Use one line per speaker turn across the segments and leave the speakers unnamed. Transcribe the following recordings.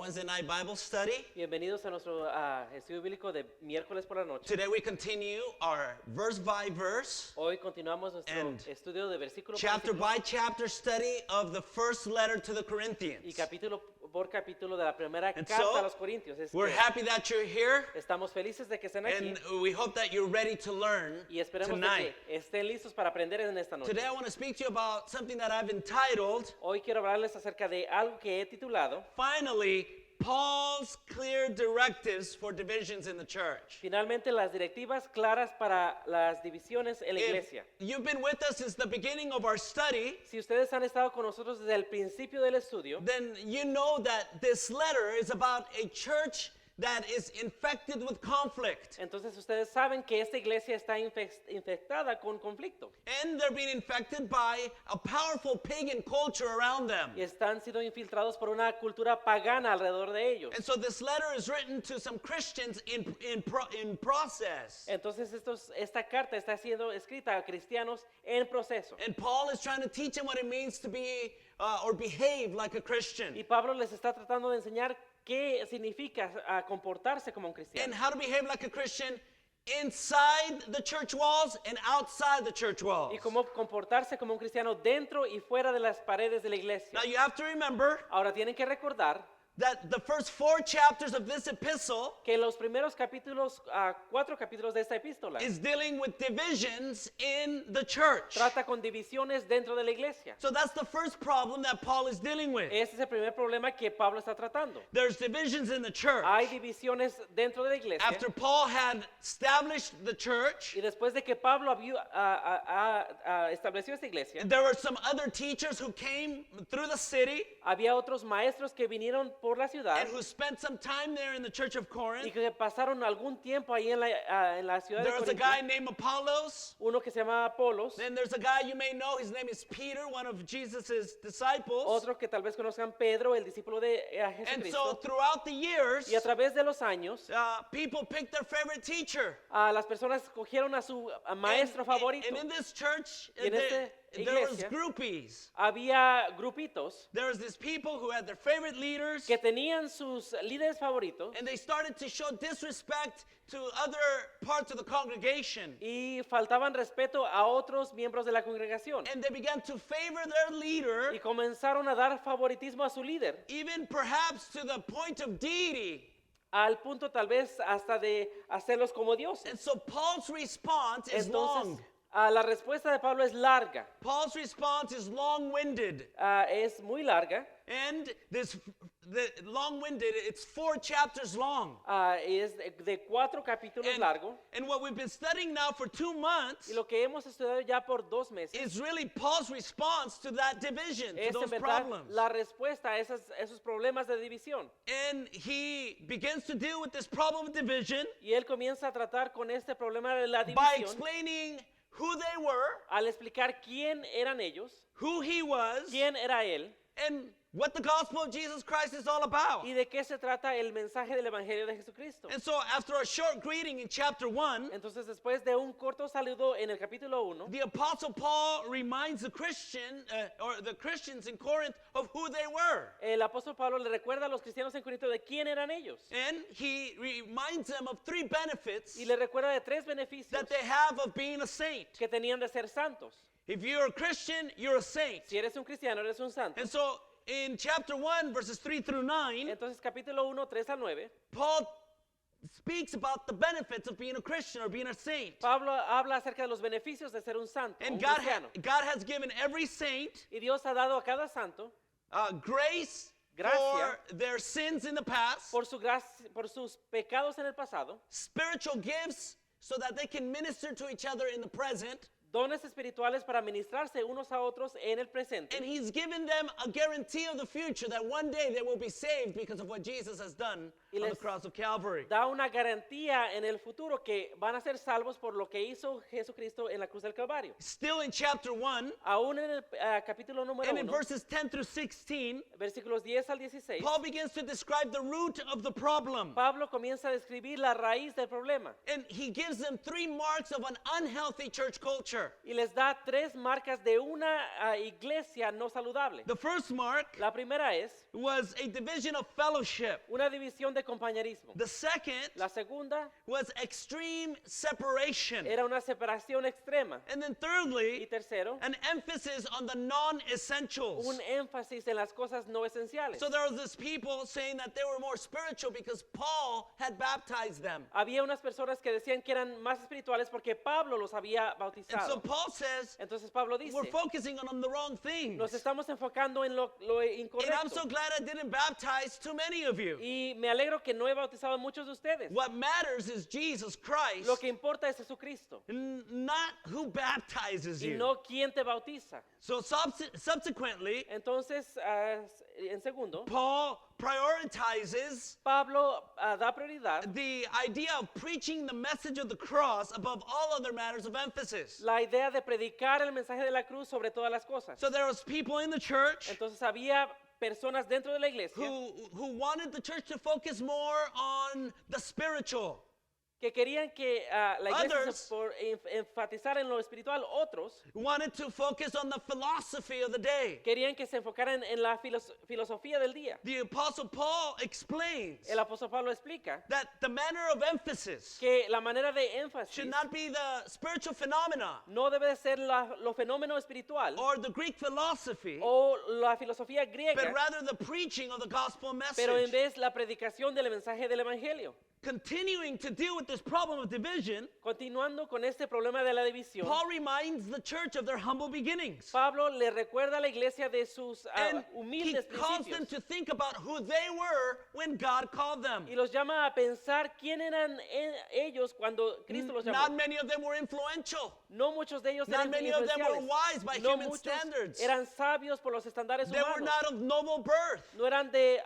Wednesday night Bible study.
Bienvenidos a nuestro estudio bíblico de miércoles por la noche.
Today we continue our verse by verse,
Hoy continuamos nuestro
And
estudio de versículo por
chapter
versículo
by chapter study of the first letter to the
y
Corinthians.
capítulo por capítulo de la primera
And
carta
so,
a los Corintios.
We're happy that you're here,
Estamos felices de que estén aquí
and we hope that you're ready to learn
y esperemos de
tonight.
que estén listos para aprender en esta noche.
Today I want to speak to you about something that I've entitled,
Hoy quiero hablarles acerca de algo que he titulado
finally, Paul's clear directives for divisions in the church.
Finalmente las directivas claras para las divisiones en la
If
iglesia.
you've been with us since the beginning of our study,
Si ustedes han estado con nosotros desde el principio del estudio,
then you know that this letter is about a church that is infected with conflict.
entonces ustedes saben que esta iglesia está infectada con conflicto.
And they're being infected by a powerful pagan culture around them.
Y están siendo infiltrados por una cultura pagana alrededor de ellos.
And so this letter is written to some Christians in process.
Entonces esta carta está siendo escrita a cristianos en proceso.
And Paul is trying to teach them what it means to be or behave like a Christian.
Y Pablo les está tratando de enseñar qué significa comportarse como un
And
cristiano.
how to behave like a Christian inside the church walls and outside the church walls.
Y cómo comportarse como un cristiano dentro y fuera de las paredes de la iglesia.
Now you have to remember
Ahora tienen que recordar
that the first 4 chapters of this epistle
que los primeros capítulos, 4 capítulos de esta epístola,
is dealing with divisions in the church.
trata con divisiones dentro de la iglesia.
So that's the first problem that Paul is dealing with.
Ese es el primer problema que Pablo está tratando.
There's divisions in the church.
Hay divisiones dentro de la iglesia.
After Paul had established the church,
Y después de que Pablo estableció esta iglesia,
there were some other teachers who came through the city
había otros maestros que vinieron por la ciudad
and who spent some time there in the church of
y
Corinth.
que pasaron algún tiempo ahí en la ciudad de
There was a
Corinto.
guy named Apollos.
Uno que se llama Apolos,
Then there's a guy you may know, his name is Peter, one of Jesus' disciples.
otro que tal vez conozcan, Pedro, el discípulo de
And so
Jesucristo.
throughout the years,
Y a través de los años,
people picked their favorite teacher.
las personas escogieron a su maestro favorito.
And in this church,
Y en esta
there was
iglesia,
groupies.
Había grupitos
There was these people who had their favorite leaders,
que tenían sus líderes favoritos
and they started to show disrespect to other parts of the congregation.
y faltaban respeto a otros miembros de la congregación.
And they began to favor their leader,
Y comenzaron a dar favoritismo a su líder,
even perhaps to the point of deity.
al punto tal vez hasta de hacerlos como dioses.
And so Paul's response is
Entonces,
long.
la respuesta de Pablo es larga,
Paul's response is long-winded.
es muy larga,
And the long-winded, it's 4 chapters long.
es de 4 capítulos largo.
And what we've been studying now for 2 months
Y lo que hemos estudiado ya por 2 meses
is really Paul's response to that division, to
es en
those
verdad
problems.
la respuesta a esos problemas de división.
And he begins to deal with this problem of division
Y él comienza a tratar con este problema de la
by
división
explaining who they were,
al explicar quién eran ellos,
who he was,
quién era él
and what the gospel of Jesus Christ is all about.
y de qué se trata el mensaje del Evangelio de Jesucristo.
And so after a short greeting in chapter 1,
Entonces, después de un corto saludo en el capítulo 1,
the apostle Paul reminds the Christians in Corinth of who they were.
el apóstol Pablo le recuerda a los cristianos en Corinto de quién eran ellos
And he reminds them of 3 benefits
y le recuerda de 3 beneficios
that they have of being a saint.
que tenían de ser santos.
If you're a Christian, you're a saint.
Si eres un cristiano, eres un santo.
And so in chapter 1, verses 3 through 9,
Entonces, capítulo 1, 3 al 9,
Paul speaks about the benefits of being a Christian or being a saint.
Pablo habla acerca de los beneficios de ser un santo,
And
un
God
cristiano.
has given every saint
Y Dios ha dado a cada santo
grace
Gracia.
for their sins in the past,
por sus pecados en el pasado,
spiritual gifts so that they can minister to each other in the present,
dones espirituales para ministrarse unos a otros en el presente.
and he's given them a guarantee of the future that one day they will be saved because of what Jesus has done
Y
on the
les
cross of Calvary.
Da una garantía en el futuro que van a ser salvos por lo que hizo Jesucristo en la cruz del Calvario.
Still in chapter 1,
Aún en el capítulo número
and in
1,
verses 10 through 16,
versículos 10 al 16,
Paul begins to describe the root of the problem.
Pablo comienza a describir la raíz del problema.
And he gives them 3 marks of an unhealthy church culture. culture.
Y les da tres marcas de una iglesia no saludable.
The first mark
La primera es
was a division of fellowship.
una división de compañerismo.
The second
La segunda
was extreme separation.
era una separación extrema.
And then
Y
thirdly,
tercero,
an emphasis on the non-essentials.
un énfasis en las cosas no esenciales.
So there was this people saying that they were more spiritual because Paul had baptized them.
Había unas personas que decían que eran más espirituales porque Pablo los había
And so
bautizado.
Paul says,
Entonces Pablo dice,
we're focusing on the wrong things.
nos estamos enfocando en lo
And I'm so
incorrecto.
glad I didn't baptize too many of you.
Y me alegro que no he bautizado a muchos de ustedes.
What matters is Jesus Christ,
Lo que importa es Jesucristo
not who baptizes
y
you.
no quién te bautiza.
So subsequently,
Entonces, en segundo,
Paul prioritizes
Pablo da prioridad
the idea of preaching the message of the cross above all other matters of emphasis.
la idea de predicar el mensaje de la cruz sobre todas las cosas.
So there was people in the church
Entonces había personas dentro de la iglesia
who wanted the church to focus more on the spiritual.
que querían que la iglesia
Others-
se enfatizara en lo espiritual. Otros
Wanted to focus on the philosophy of the day.
querían que se enfocaran en la filosofía del día.
The Apostle Paul explains
El apóstol Pablo explica
that the manner of emphasis
que la manera de énfasis
should not be the spiritual phenomena
no debe de ser lo fenómeno espiritual
or the Greek philosophy,
o la filosofía
but
griega,
rather the preaching of the gospel
pero en
message.
vez la predicación del mensaje del evangelio.
Continuing to deal with this problem of division,
Continuando con este problema de la división,
Paul reminds the church of their humble beginnings.
Pablo le recuerda a la iglesia de sus
And he
humildes
calls them
principios
to think about who they were when God called them.
y los llama a pensar quién eran ellos cuando Cristo los
Not
llamó.
many of them were influential.
No muchos de ellos
Not
eran
many of them were
influenciales.
wise by
No
human
muchos
standards.
eran sabios por los estándares
They were
humanos.
not of noble birth.
No eran de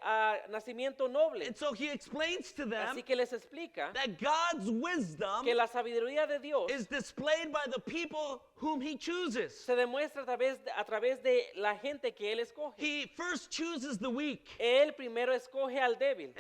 nacimiento noble.
And so he explains to them
Así que les explica
that God's wisdom
que la sabiduría de Dios
is displayed by the people whom he chooses.
se demuestra a través de la gente que Él escoge.
He first chooses the weak,
Él primero escoge al débil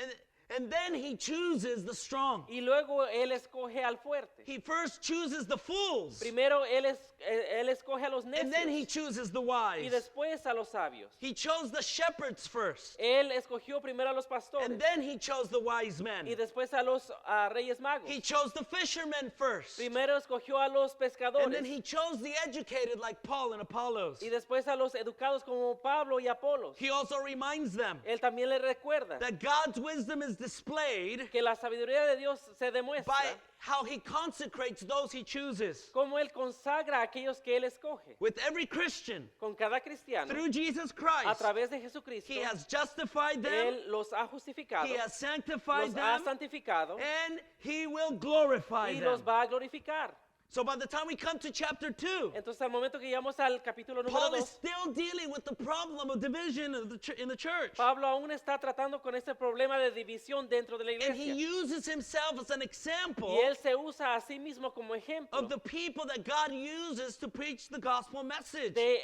and then he chooses the strong.
y luego Él escoge al fuerte.
He first chooses the fools,
Primero Él escoge a los
and then he
necios
chooses the
y
wise.
después a los sabios.
He chose the shepherds first,
Él escogió primero a los pastores
and then he chose the wise men.
y después a los reyes magos.
He chose the fishermen first,
Primero escogió a los
and then
pescadores
he chose the educated like Paul and Apollos.
y después a los educados como Pablo y Apolos.
He also reminds them
Él también le recuerda
that God's wisdom is displayed
que la sabiduría de Dios se demuestra
by how he consecrates those he chooses.
como Él consagra a aquellos que Él escoge.
With every Christian,
Con cada cristiano,
through Jesus
a
Christ,
través de Jesucristo,
he has justified them,
Él los ha justificado,
he has sanctified
los ha
them,
santificado
and he will glorify
y
them.
los va a glorificar.
So by the time we come to chapter 2,
Entonces, al momento que llegamos al capítulo número
Paul is
2,
still dealing with the problem of division of in the church.
Pablo aún está tratando con este problema de división dentro de la
And he
iglesia.
uses himself as an example
Y él se usa a sí mismo como ejemplo
of the people that God uses to preach the gospel message.
de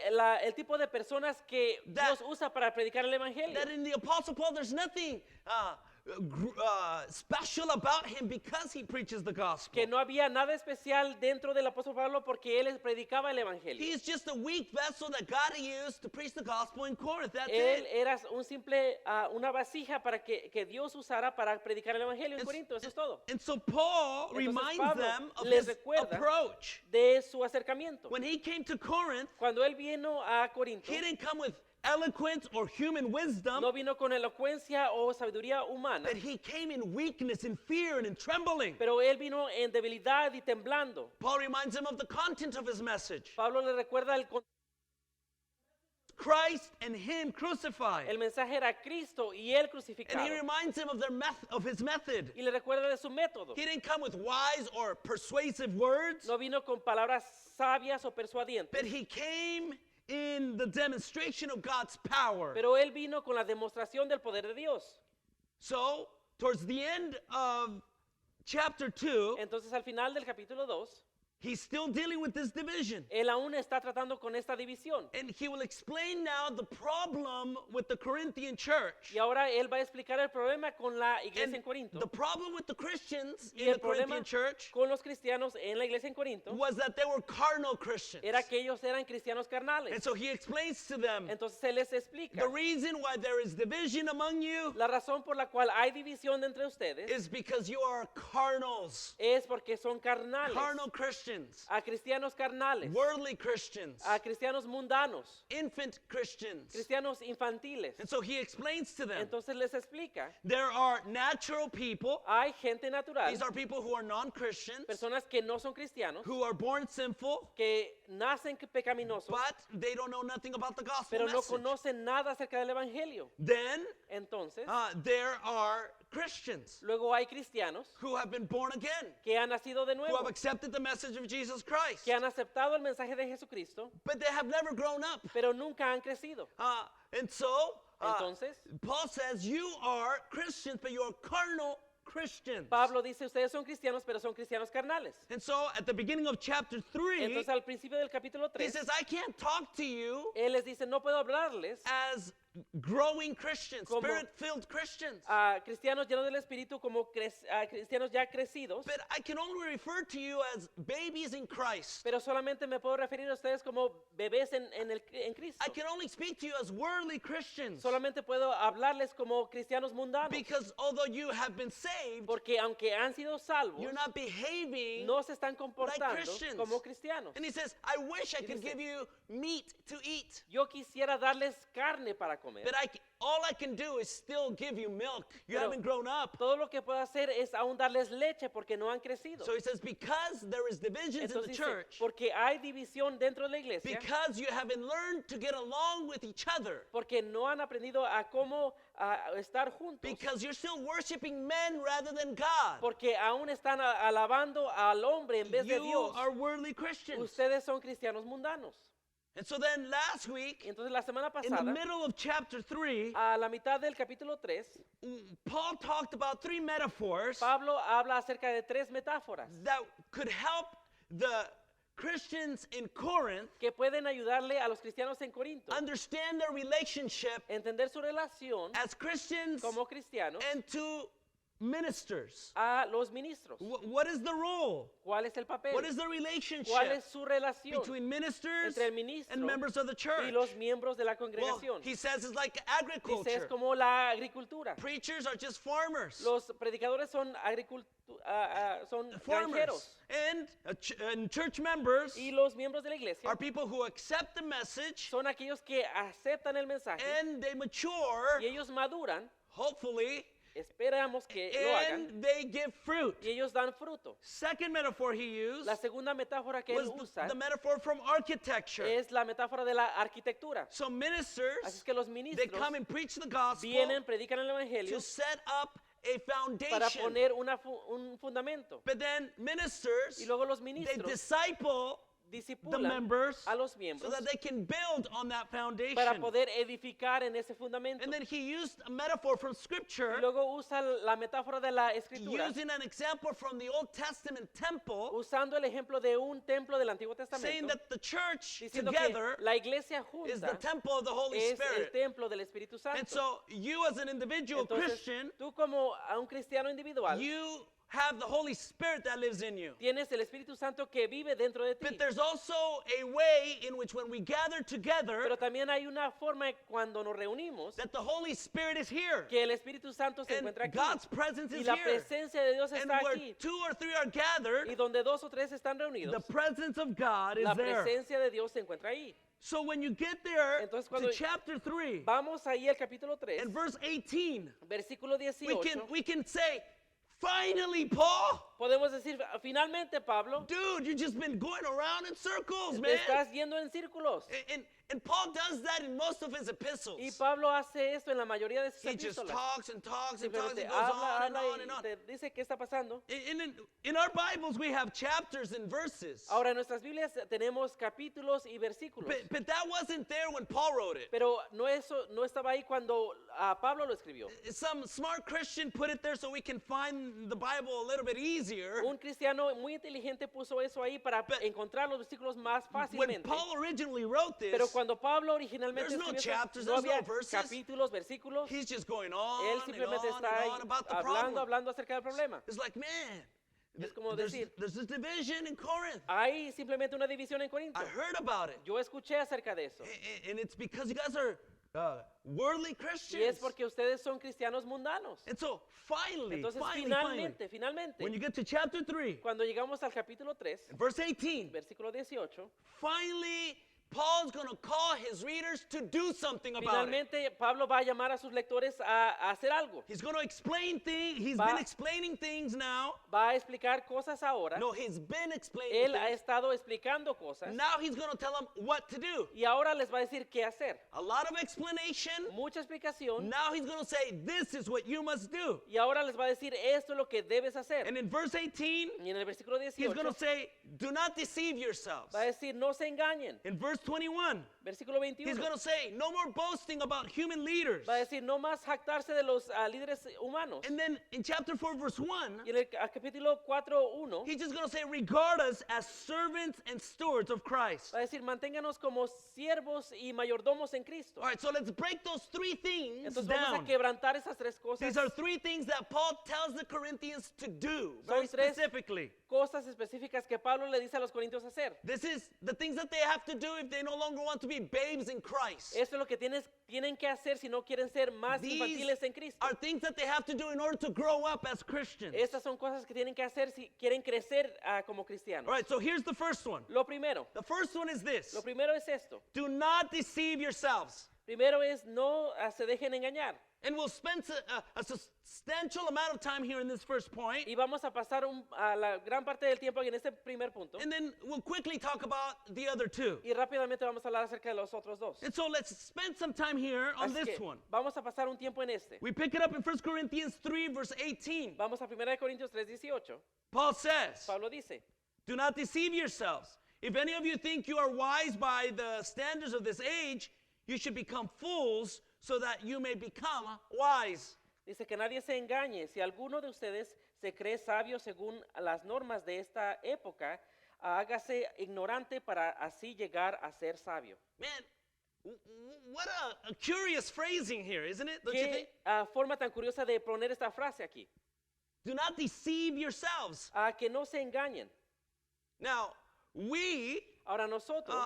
el tipo de personas que
That-
Dios usa para predicar el evangelio.
That in the Apostle Paul, there's nothing special about him because he preaches the gospel.
Que no había nada especial dentro del apóstol Pablo porque él predicaba el evangelio.
He's just a weak vessel that God used to preach the gospel in Corinth. That's
Él
it.
era un simple, una vasija para que Dios usara para predicar el evangelio en
And-
Corinto. Eso es todo.
And so Paul
Entonces
reminds
Pablo
them of
les
his
recuerda
approach.
De su acercamiento.
When he came to Corinth,
Cuando él vino a Corinto,
he didn't come with eloquence or human wisdom,
no vino con elocuencia o sabiduría humana,
but he came in weakness and fear and in trembling.
pero él vino en debilidad y temblando.
Paul reminds him of the content of his message.
Pablo le recuerda
Christ and him crucified.
el mensaje era Cristo y él
And
crucificado.
he reminds him of of his method.
Y le recuerda de su método.
He didn't come with wise or persuasive words,
No vino con palabras sabias o persuadientes,
but he came in the demonstration of God's power.
pero él vino con la demostración del poder de Dios.
So, towards the end of chapter 2,
Entonces al final del capítulo 2,
He's still dealing with this division.
Él aún está tratando con esta división.
And he will explain now the problem with the Corinthian church.
Y ahora él va a explicar el problema con la iglesia
And
en Corinto.
the problem with the Christians
Y
in
el
the
problema
Corinthian church
con los cristianos en la iglesia en Corinto
was that they were carnal Christians.
era que ellos eran cristianos
And
carnales.
so he explains to them
Entonces él les explica
the reason why there is division among you
la razón por la cual hay división entre ustedes
is because you are carnals,
es porque son carnales,
carnal Christians,
a cristianos carnales,
worldly Christians,
a cristianos mundanos,
infant Christians.
cristianos infantiles.
And so he explains to them
Entonces les explica,
there are natural people,
hay gente natural,
these are people who are non-Christians,
personas que no son cristianos,
who are born sinful,
que nacen pecaminosos,
but they don't know nothing about the gospel
pero no
message.
conocen nada acerca del evangelio.
Then
Entonces,
there are Christians
luego hay cristianos
who have been born again,
que han nacido de
who have
nuevo,
accepted the message of Jesus Christ,
que han aceptado el mensaje de Jesucristo,
but they have never grown up.
pero nunca han crecido.
And so
Entonces,
Paul says you are Christians, but you're carnal Christians.
Pablo dice, ustedes son cristianos, pero son cristianos carnales.
And so at the beginning of chapter 3,
Entonces al principio del capítulo
he
3,
says, I can't talk to you
él les dice, no puedo hablarles
as growing Christians,
Como-
spirit-filled Christians.
a cristianos llenos del Espíritu como a cristianos ya crecidos,
But I can only refer to you as babies in Christ.
pero solamente me puedo referir a ustedes como bebés en Cristo.
I can only speak to you as worldly Christians.
Solamente puedo hablarles como cristianos mundanos,
Because although you have been saved,
porque aunque han sido salvos,
you're not behaving
no se están
like
comportando
Christians.
como cristianos.
And he says, I wish I could
dice-
give you meat to eat.
Yo quisiera darles carne para comer.
But all I can do is still give you milk. You
Pero-
haven't grown up.
Todo lo que puedo hacer es aún darles leche porque no han crecido.
So he says, because there is divisions in
Entonces
the
dice,
church,
porque hay división dentro de la iglesia,
because you haven't learned to get along with each other,
porque no han aprendido a cómo estar juntos,
because you're still worshiping men rather than God,
porque aún están alabando al hombre en vez de
you
Dios.
are worldly Christians.
Ustedes son cristianos mundanos.
And so then last week,
Entonces la semana
in the
pasada,
middle of chapter 3,
a la mitad del capítulo 3,
Paul talked about three metaphors
Pablo habla acerca de tres metáforas
that could help the Christians in Corinth
que pueden ayudarle a los cristianos en Corinto
understand their relationship
entender su relación
as Christians
como cristianos
and to ministers.
a los ministros.
What is the role?
¿Cuál es el papel?
What is the relationship
¿Cuál es su relación
between ministers
entre el ministro
and members of the
y
church?
los miembros de la
Well,
congregación?
he says it's like
Dice, es
agriculture.
como la agricultura.
Preachers are just farmers.
Los predicadores son son
Farmers.
granjeros.
And church members
Y los miembros de la iglesia
are people who accept the message
son aquellos que aceptan el mensaje
and they mature,
y ellos maduran,
hopefully,
esperamos que lo hagan,
and they give fruit.
y ellos dan fruto.
Second metaphor he used
La segunda metáfora que
was
él usa
the metaphor from architecture.
es la metáfora de la arquitectura.
So
Así
ministers,
es que los
they
ministros
come and preach the gospel
vienen, predican el evangelio
to set up a
para
foundation.
poner un fundamento.
But then ministers,
Y luego los
they
ministros
disciple the
disipulan
members
a los
so
miembros
that they can build on that foundation.
para poder edificar en ese fundamento.
And then he used a metaphor from
Y
scripture
luego usa la metáfora de la escritura,
using an example from the Old Testament temple,
usando el ejemplo de un templo del Antiguo
saying
Testamento,
that the church
diciendo
together
que la iglesia
is the
junta
temple of the Holy
es el
Spirit.
templo del Espíritu Santo.
And so you as an individual
Entonces,
Christian,
tú como a un cristiano individual,
you have the Holy Spirit that lives in you.
tienes el Espíritu Santo que vive dentro de ti.
But there's also a way in which when we gather together,
Pero también hay una forma cuando nos reunimos
that the Holy Spirit is here.
que el Espíritu Santo se
And
encuentra aquí.
God's presence
Y
is
la
here.
presencia de Dios
And
está
where
aquí.
2 or 3 are gathered,
Y donde dos o tres están
the
reunidos,
presence of God
la
is there.
presencia de Dios se encuentra ahí.
So when you get there
Entonces,
to
cuando
chapter 3
vamos ahí al capítulo 3,
and verse 18,
versículo 18,
we can say, finally, Paul,
podemos decir, finalmente, Pablo,
dude, you've just been going around in circles,
te
man.
estás yendo en círculos.
And And Paul does that in most of his epistles.
Y Pablo hace esto en la mayoría de sus
He just
epístolas.
talks and talks and talks
Simplemente
and goes
habla,
on and
habla
on and
y
on.
te dice qué está pasando.
In our Bibles, we have chapters and verses.
Ahora en nuestras Biblias tenemos capítulos y versículos.
But that wasn't there when Paul wrote it.
Pero no estaba ahí cuando Pablo lo escribió.
Some smart Christian put it there so we can find the Bible a little bit easier.
Un cristiano muy inteligente puso eso ahí para encontrar los versículos más
When
fácilmente.
Paul originally wrote
Pero
this,
cuando Pablo originalmente
there's no
escribió
chapters,
no
there's no
había
verses.
capítulos, versículos.
he's just going
Él
on and
simplemente
on
está
and
ahí
on about the problem.
hablando acerca del problema.
It's like, man,
Es como
there's
decir,
this division in Corinth.
hay simplemente una división en Corinto.
I heard about it.
Yo escuché acerca de eso.
And it's because you guys are worldly
Y
Christians.
es porque ustedes son cristianos mundanos.
And so finally,
Entonces
finally,
finalmente,
when you get to chapter 3,
cuando llegamos al capítulo 3,
verse 18,
versículo 18,
finally Paul's going to call his readers to do something about it.
finalmente Pablo va a llamar a sus lectores a hacer algo.
He's going to explain things. He's
Va-
been explaining things now.
Va a explicar cosas ahora.
No, he's been explaining
Él ha
things.
estado explicando cosas.
Now he's going to tell them what to do.
Y ahora les va a decir qué hacer.
A lot of explanation.
Mucha explicación.
Now he's going to say, this is what you must do.
Y ahora les va a decir esto es lo que debes hacer.
And in verse 18,
Y en el versículo
he's
18
going to say, do not deceive yourselves.
va a decir no se engañen.
In verse 21,
Versículo
he's
21
going to say, no more boasting about human leaders.
va a decir no más jactarse de los líderes humanos.
And then in chapter 4, verse 1,
Y en el capítulo 4:1
he's just going to say, regard us as servants and stewards of Christ.
va a decir manténganos como siervos y mayordomos en Cristo.
All right, so let's break those three things
Entonces vamos
down.
a quebrantar esas tres cosas.
These are three things that Paul tells the Corinthians to do,
Son
very
tres
specifically.
Cosas específicas que Pablo le dice a los corintios hacer.
This is the things that they have to do if they no longer want to be babes in Christ.
Esto es lo que tienen que hacer si no quieren ser más
These
infantiles en Cristo.
are things that they have to do in order to grow up as Christians.
Estas son cosas que tienen que hacer si quieren crecer como cristianos.
All right, so here's the first one.
Lo primero
is this.
Lo primero es esto.
Do not deceive yourselves.
Primero es no se dejen engañar.
And we'll spend a substantial amount of time here in this first point.
Y vamos a pasar la gran parte del tiempo en este primer punto.
And then we'll quickly talk about the other two.
Y rápidamente vamos a hablar acerca de los otros dos.
And so let's spend some time here on
Así
this
que
one.
vamos a pasar un tiempo en este.
We pick it up in 1 Corinthians 3, verse 18.
Vamos a 1 Corintios 3:18.
Paul says,
Pablo dice,
do not deceive yourselves. If any of you think you are wise by the standards of this age, you should become fools so that you may become wise.
dice que nadie se engañe. Si alguno de ustedes se cree sabio según las normas de esta época, hágase ignorante para así llegar a ser sabio.
Man, what a curious phrasing here, isn't it? Don't you think?
Qué forma tan curiosa de poner esta frase aquí.
Do not deceive yourselves.
A que no se engañen.
Now, we,
Ahora nosotros,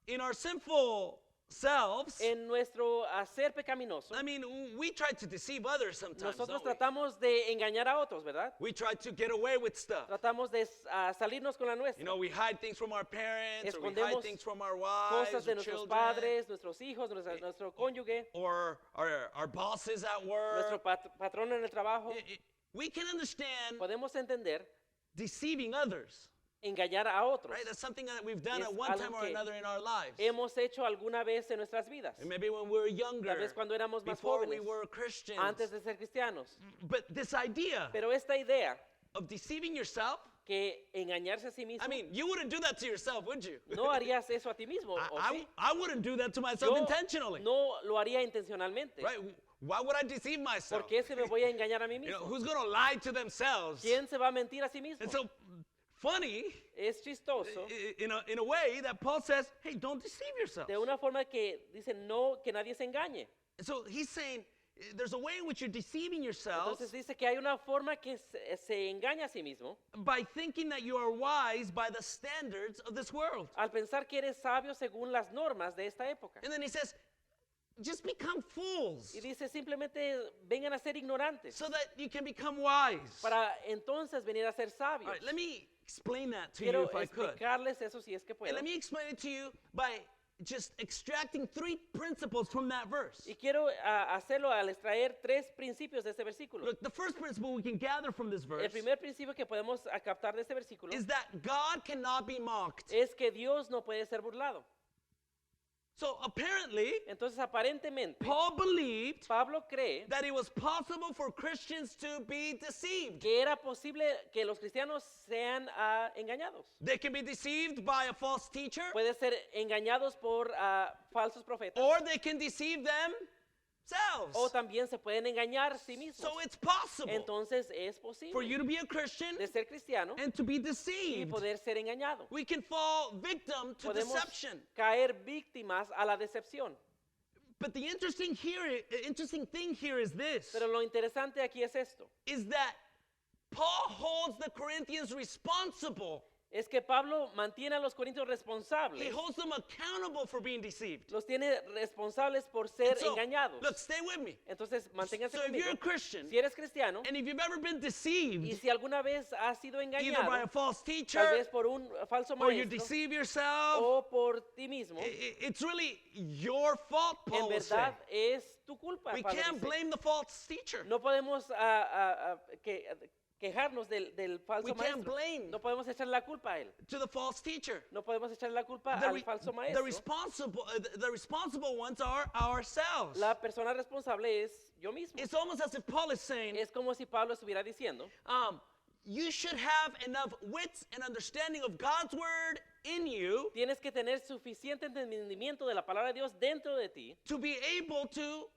in our sinful selves,
en nuestro ser pecaminoso,
I mean, we try to deceive others sometimes.
nosotros
Don't we?
tratamos de engañar a otros, ¿verdad?
We try to get away with stuff.
Tratamos de salirnos con la nuestra.
You know, we hide things from our parents, or we hide
Escondemos
things from our wives,
Cosas de
or
nuestros
children,
padres, nuestros hijos, nuestro cónyuge,
or our bosses at
nuestro
work.
patrón en el trabajo.
We can understand
Podemos entender
deceiving others,
engañar a otros.
right? That's something that we've done
Es
at one
algo
time or
que
another in our lives.
Hemos hecho alguna vez en nuestras vidas.
And maybe when we were younger,
Tal vez cuando éramos más
before we
jóvenes,
were Christians.
antes de ser cristianos.
But this idea
Pero esta idea
of deceiving yourself,
que engañarse a sí mismo,
I mean, you wouldn't do that to yourself, would you?
no harías eso a ti mismo, ¿o sí?
I wouldn't do that to myself
Yo
intentionally,
no lo haría intencionalmente.
right? Why would I deceive myself?
¿Por qué se me voy a engañar a mí
You know,
mismo?
who's going to lie to themselves?
¿Quién se va a mentir a sí mismo?
And so, funny,
Es chistoso
in a way that Paul says, hey, don't deceive yourself.
de una forma que dice no, que nadie se engañe.
So he's saying there's a way in which you're deceiving yourself
Entonces dice que hay una forma que se engaña a sí mismo
by thinking that you are wise by the standards of this world.
al pensar que eres sabio según las normas de esta época.
And then he says, just become fools
Y dice simplemente vengan a ser ignorantes
so that you can become wise.
para entonces venir a ser sabios.
All right, let me explain that to you
Quiero
if I could.
explicarles eso si es que puedo.
And let me explain it to you by just extracting three principles from that verse.
Y quiero hacerlo al extraer tres principios de este versículo.
Look, the first principle we can gather from this verse
El primer principio que podemos captar de este versículo
is that God cannot be mocked.
es que Dios no puede ser burlado.
So apparently,
Entonces, aparentemente,
Paul believed
Pablo cree
that it was possible for Christians to be deceived.
que era posible que los cristianos sean engañados.
They can be deceived by a false teacher,
Puede ser engañados por falsos profetas.
or they can deceive themselves.
O también se pueden engañar a sí mismos.
So it's possible
Entonces es
for
posible
you to be a Christian
de ser cristiano
and to be
y
deceived.
poder ser engañado.
We can fall victim to
Podemos
deception.
caer víctimas a la decepción.
But the interesting thing here is this,
Pero lo interesante aquí es esto.
is that Paul holds the Corinthians responsible.
Es que Pablo mantiene a los corintios
He
responsables.
holds them accountable for being deceived.
Los tiene responsables por ser
So,
engañados.
look, stay with me.
Entonces, manténganse
So if
conmigo.
you're a Christian,
Si eres cristiano
and if you've ever been
y
deceived,
si alguna vez has sido
either by
engañado,
a false
tal
teacher
vez por un falso
or you
maestro
deceive yourself,
o por ti mismo,
it's really your fault,
en
Paul will say.
verdad es tu culpa.
We
Pablo
can't
dice.
blame the false teacher.
No podemos quejarnos del falso
We can't
maestro.
blame
No podemos echarle la culpa a él.
to the false teacher.
No podemos echarle la culpa
The,
al
re-
falso
the
maestro.
responsible ones are ourselves.
La persona responsable es yo mismo.
It's almost as if Paul is saying,
Es como si Pablo estuviera diciendo,
you should have enough wits and understanding of God's word in you
tienes que tener suficiente entendimiento de la palabra de Dios dentro de ti
to be able to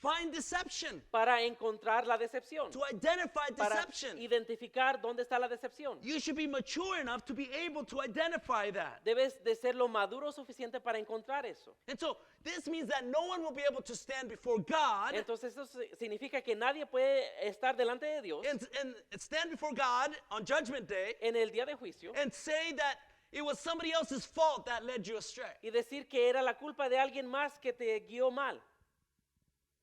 find deception,
para encontrar la decepción,
to identify
para
deception.
identificar dónde está la decepción.
You should be mature enough to be able to identify that.
Debes de ser lo maduro suficiente para encontrar eso.
And so this means that no one will be able to stand before God
Entonces eso significa que nadie puede estar delante de Dios
and stand before God on Judgment Day
en el día de juicio
and say that it was somebody else's fault that led you astray.
y decir que era la culpa de alguien más que te guió mal.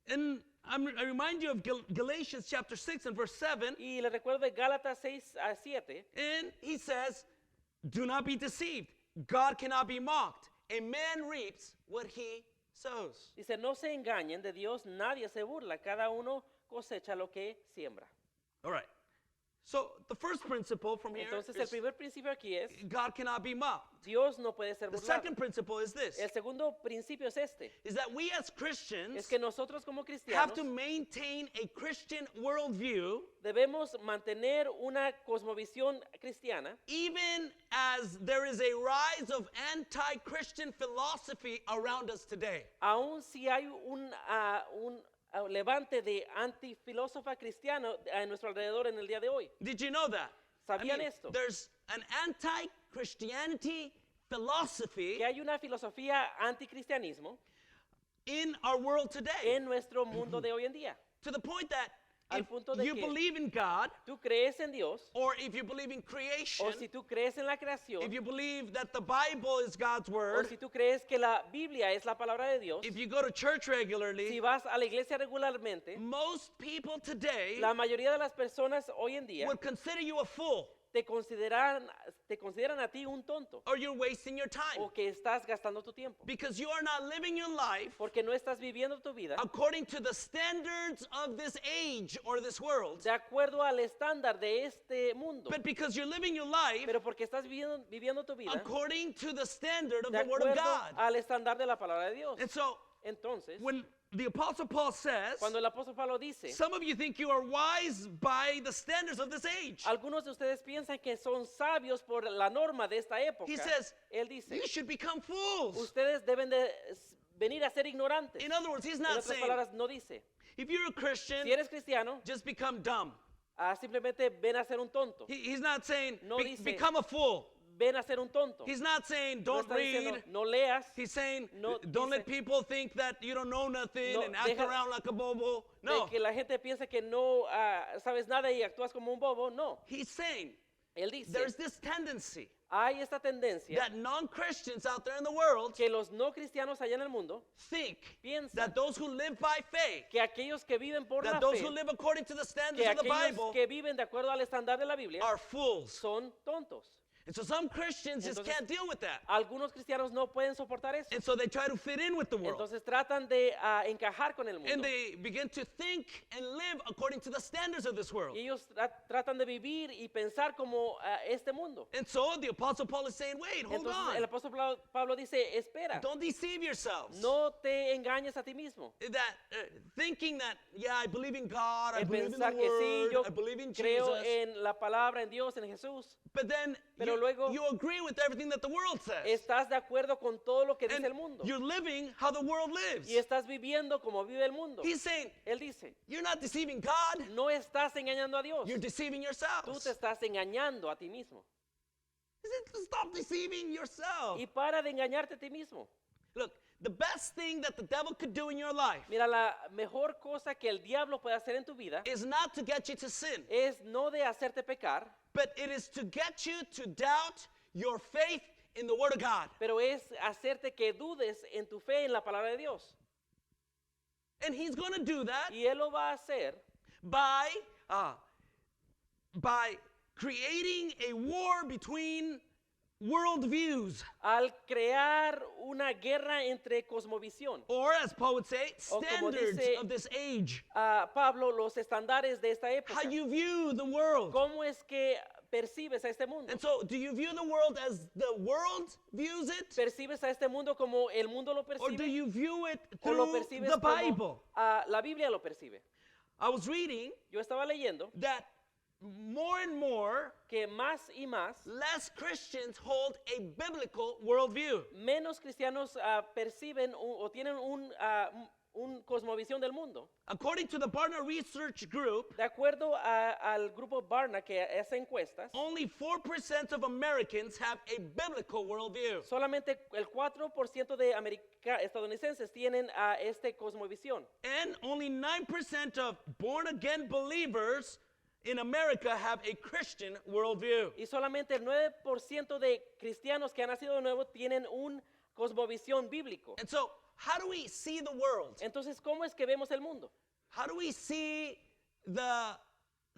And I remind you of Galatians chapter 6 and verse 7.
Y le recuerdo de Gálatas 6:7,
And he says, do not be deceived. God cannot be mocked. A man reaps what he sows.
dice, no se engañen, de Dios nadie se burla, cada uno cosecha lo que siembra.
All right. So the first principle from here
Entonces el
is
primer principio aquí es,
God cannot be mocked.
Dios no puede ser
The
burlado.
second principle is this,
El segundo principio es este,
is that we as Christians
es que nosotros como
have
cristianos
to maintain a Christian worldview
debemos mantener una cosmovisión cristiana,
even as there is a rise of anti-Christian philosophy around us today.
aun si hay un levante de antifilósofa cristiano a nuestro alrededor en el día de hoy.
Did you know that?
¿Sabían esto?
There's an anti-Christianity philosophy
Que hay una filosofía anticristianismo
in our world today,
en nuestro mundo de hoy en día.
to the point that
Al
if
punto de
you
que
believe in God,
tú crees en Dios,
or if you believe in creation,
o si tú crees en la creación,
if you believe that the Bible is God's
o
word,
si tú crees que la Biblia es la palabra de Dios,
if you go to church regularly,
si vas a la iglesia regularmente,
most people today
la mayoría de las personas hoy en día
would consider you a fool,
te consideran a ti un tonto
or you're wasting your time,
o que estás gastando tu tiempo
because you are not living your life
porque no estás viviendo tu vida
according to the standards of this age or this world,
de acuerdo al estándar de este mundo,
but because you're living your life
pero porque estás viviendo tu vida
according to the standard of
de
the Word of
acuerdo
God.
al estándar de la palabra de Dios.
And so,
Entonces,
when the Apostle Paul says,
cuando el apóstol Pablo dice,
some of you think you are wise by the standards of this age,
algunos de ustedes piensan que son sabios por la norma de esta época.
he says,
Él dice,
you should become fools.
ustedes deben de venir a ser ignorantes.
In other words, he's
En
not
otras
saying,
palabras, no dice,
if you're a Christian,
si eres cristiano,
just become dumb.
simplemente ven a ser un tonto.
He's not saying,
No dice,
become a fool.
Ven a ser un tonto.
He's not saying,
No
don't
está diciendo,
read.
no leas.
He's saying,
No
don't let
dice-
people think that you don't know nothing
No,
and act
deja-
around like a bobo.
De
No.
que la gente piensa que no sabes nada y actúas como un bobo. No.
He's saying,
Él dice,
there's this tendency
hay esta tendencia
that non-Christians out there in the world
que los no cristianos allá en el mundo
think
piensan
that those who live by faith,
que aquellos que viven por la
that those
fe,
who live according to the
que
standards of the
aquellos
Bible
que viven de acuerdo al estándar de la Biblia
are fools.
son tontos.
And so some Christians just
Entonces,
can't deal with that.
Algunos cristianos no pueden soportar eso.
And so they try to fit in with the world.
Entonces tratan de encajar con el
And
mundo.
they begin to think and live according to the standards of this world.
Y ellos tratan de vivir y pensar como este mundo.
And so the Apostle Paul is saying, wait, hold
Entonces el
on.
apóstol Pablo dice, espera,
Don't deceive yourselves.
no te engañes a ti mismo.
That thinking that, yeah, I believe in God, I
El
believe in the
pensar que sí,
Word,
yo
I believe in
creo
Jesus.
en la palabra, en Dios, en Jesús.
But then
Pero luego-
you agree with everything that the world says.
Estás de acuerdo con todo lo que dice
And
el mundo.
you're living how the world lives.
Y estás viviendo como vive el mundo.
He's saying,
Él dice,
you're not deceiving God,
no estás engañando a Dios.
you're deceiving
Tú
yourselves.
te estás engañando a ti mismo.
He said, stop deceiving yourself.
Y para de engañarte a ti mismo.
Look, the best thing that the devil could do in your life
Mira, la mejor cosa que el diablo puede hacer en tu vida
is not to get you to sin,
es no de hacerte pecar,
but it is to get you to doubt your faith in the Word of God.
pero es hacerte que dudes en tu fe en la palabra de Dios.
And he's going to do that
Y él lo va a hacer
by creating a war between worldviews,
al crear una guerra entre cosmovisión.
or as Paul would say,
O como
standards
dice-
of this age.
Pablo, los estándares de esta época.
How you view the world.
¿Cómo es que percibes a este mundo?
And so, do you view the world as the world views it,
¿Percibes a este mundo como el mundo lo
or do
percibe?
you view it
¿O lo
through
percibes
the
como
Bible?
la Biblia lo percibe?
I was reading
Yo estaba leyendo
that more and more,
que más y más,
less Christians hold a biblical worldview.
menos cristianos perciben o tienen un cosmovisión del mundo.
According to the Barna Research Group,
De acuerdo al grupo Barna que hace encuestas,
only 4% of Americans have a biblical worldview.
solamente el 4% de estadounidenses tienen esta cosmovisión.
And only 9% of born-again believers in America have a Christian worldview.
Y solamente el 9% de cristianos que han nacido de nuevo tienen un cosmovisión bíblico.
And so, how do we see the world?
Entonces, ¿cómo es que vemos el mundo?
How do we see the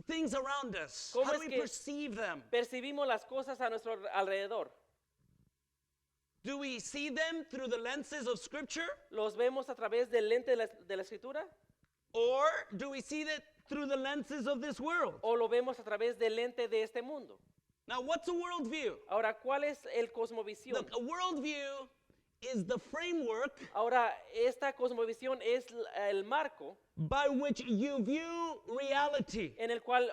things around us?
¿Cómo
How do
es
we
que-
perceive them?
Percibimos las cosas a nuestro alrededor.
Do we see them through the lenses of Scripture?
¿Los vemos a través del lente de la escritura?
Or do we see it through the lenses of this world?
¿O lo vemos a través del lente de este mundo?
Now, what's a worldview?
Ahora, ¿cuál es el cosmovisión?
Look, a worldview is the framework
Ahora, esta cosmovisión es el marco
by which you view reality.
en el cual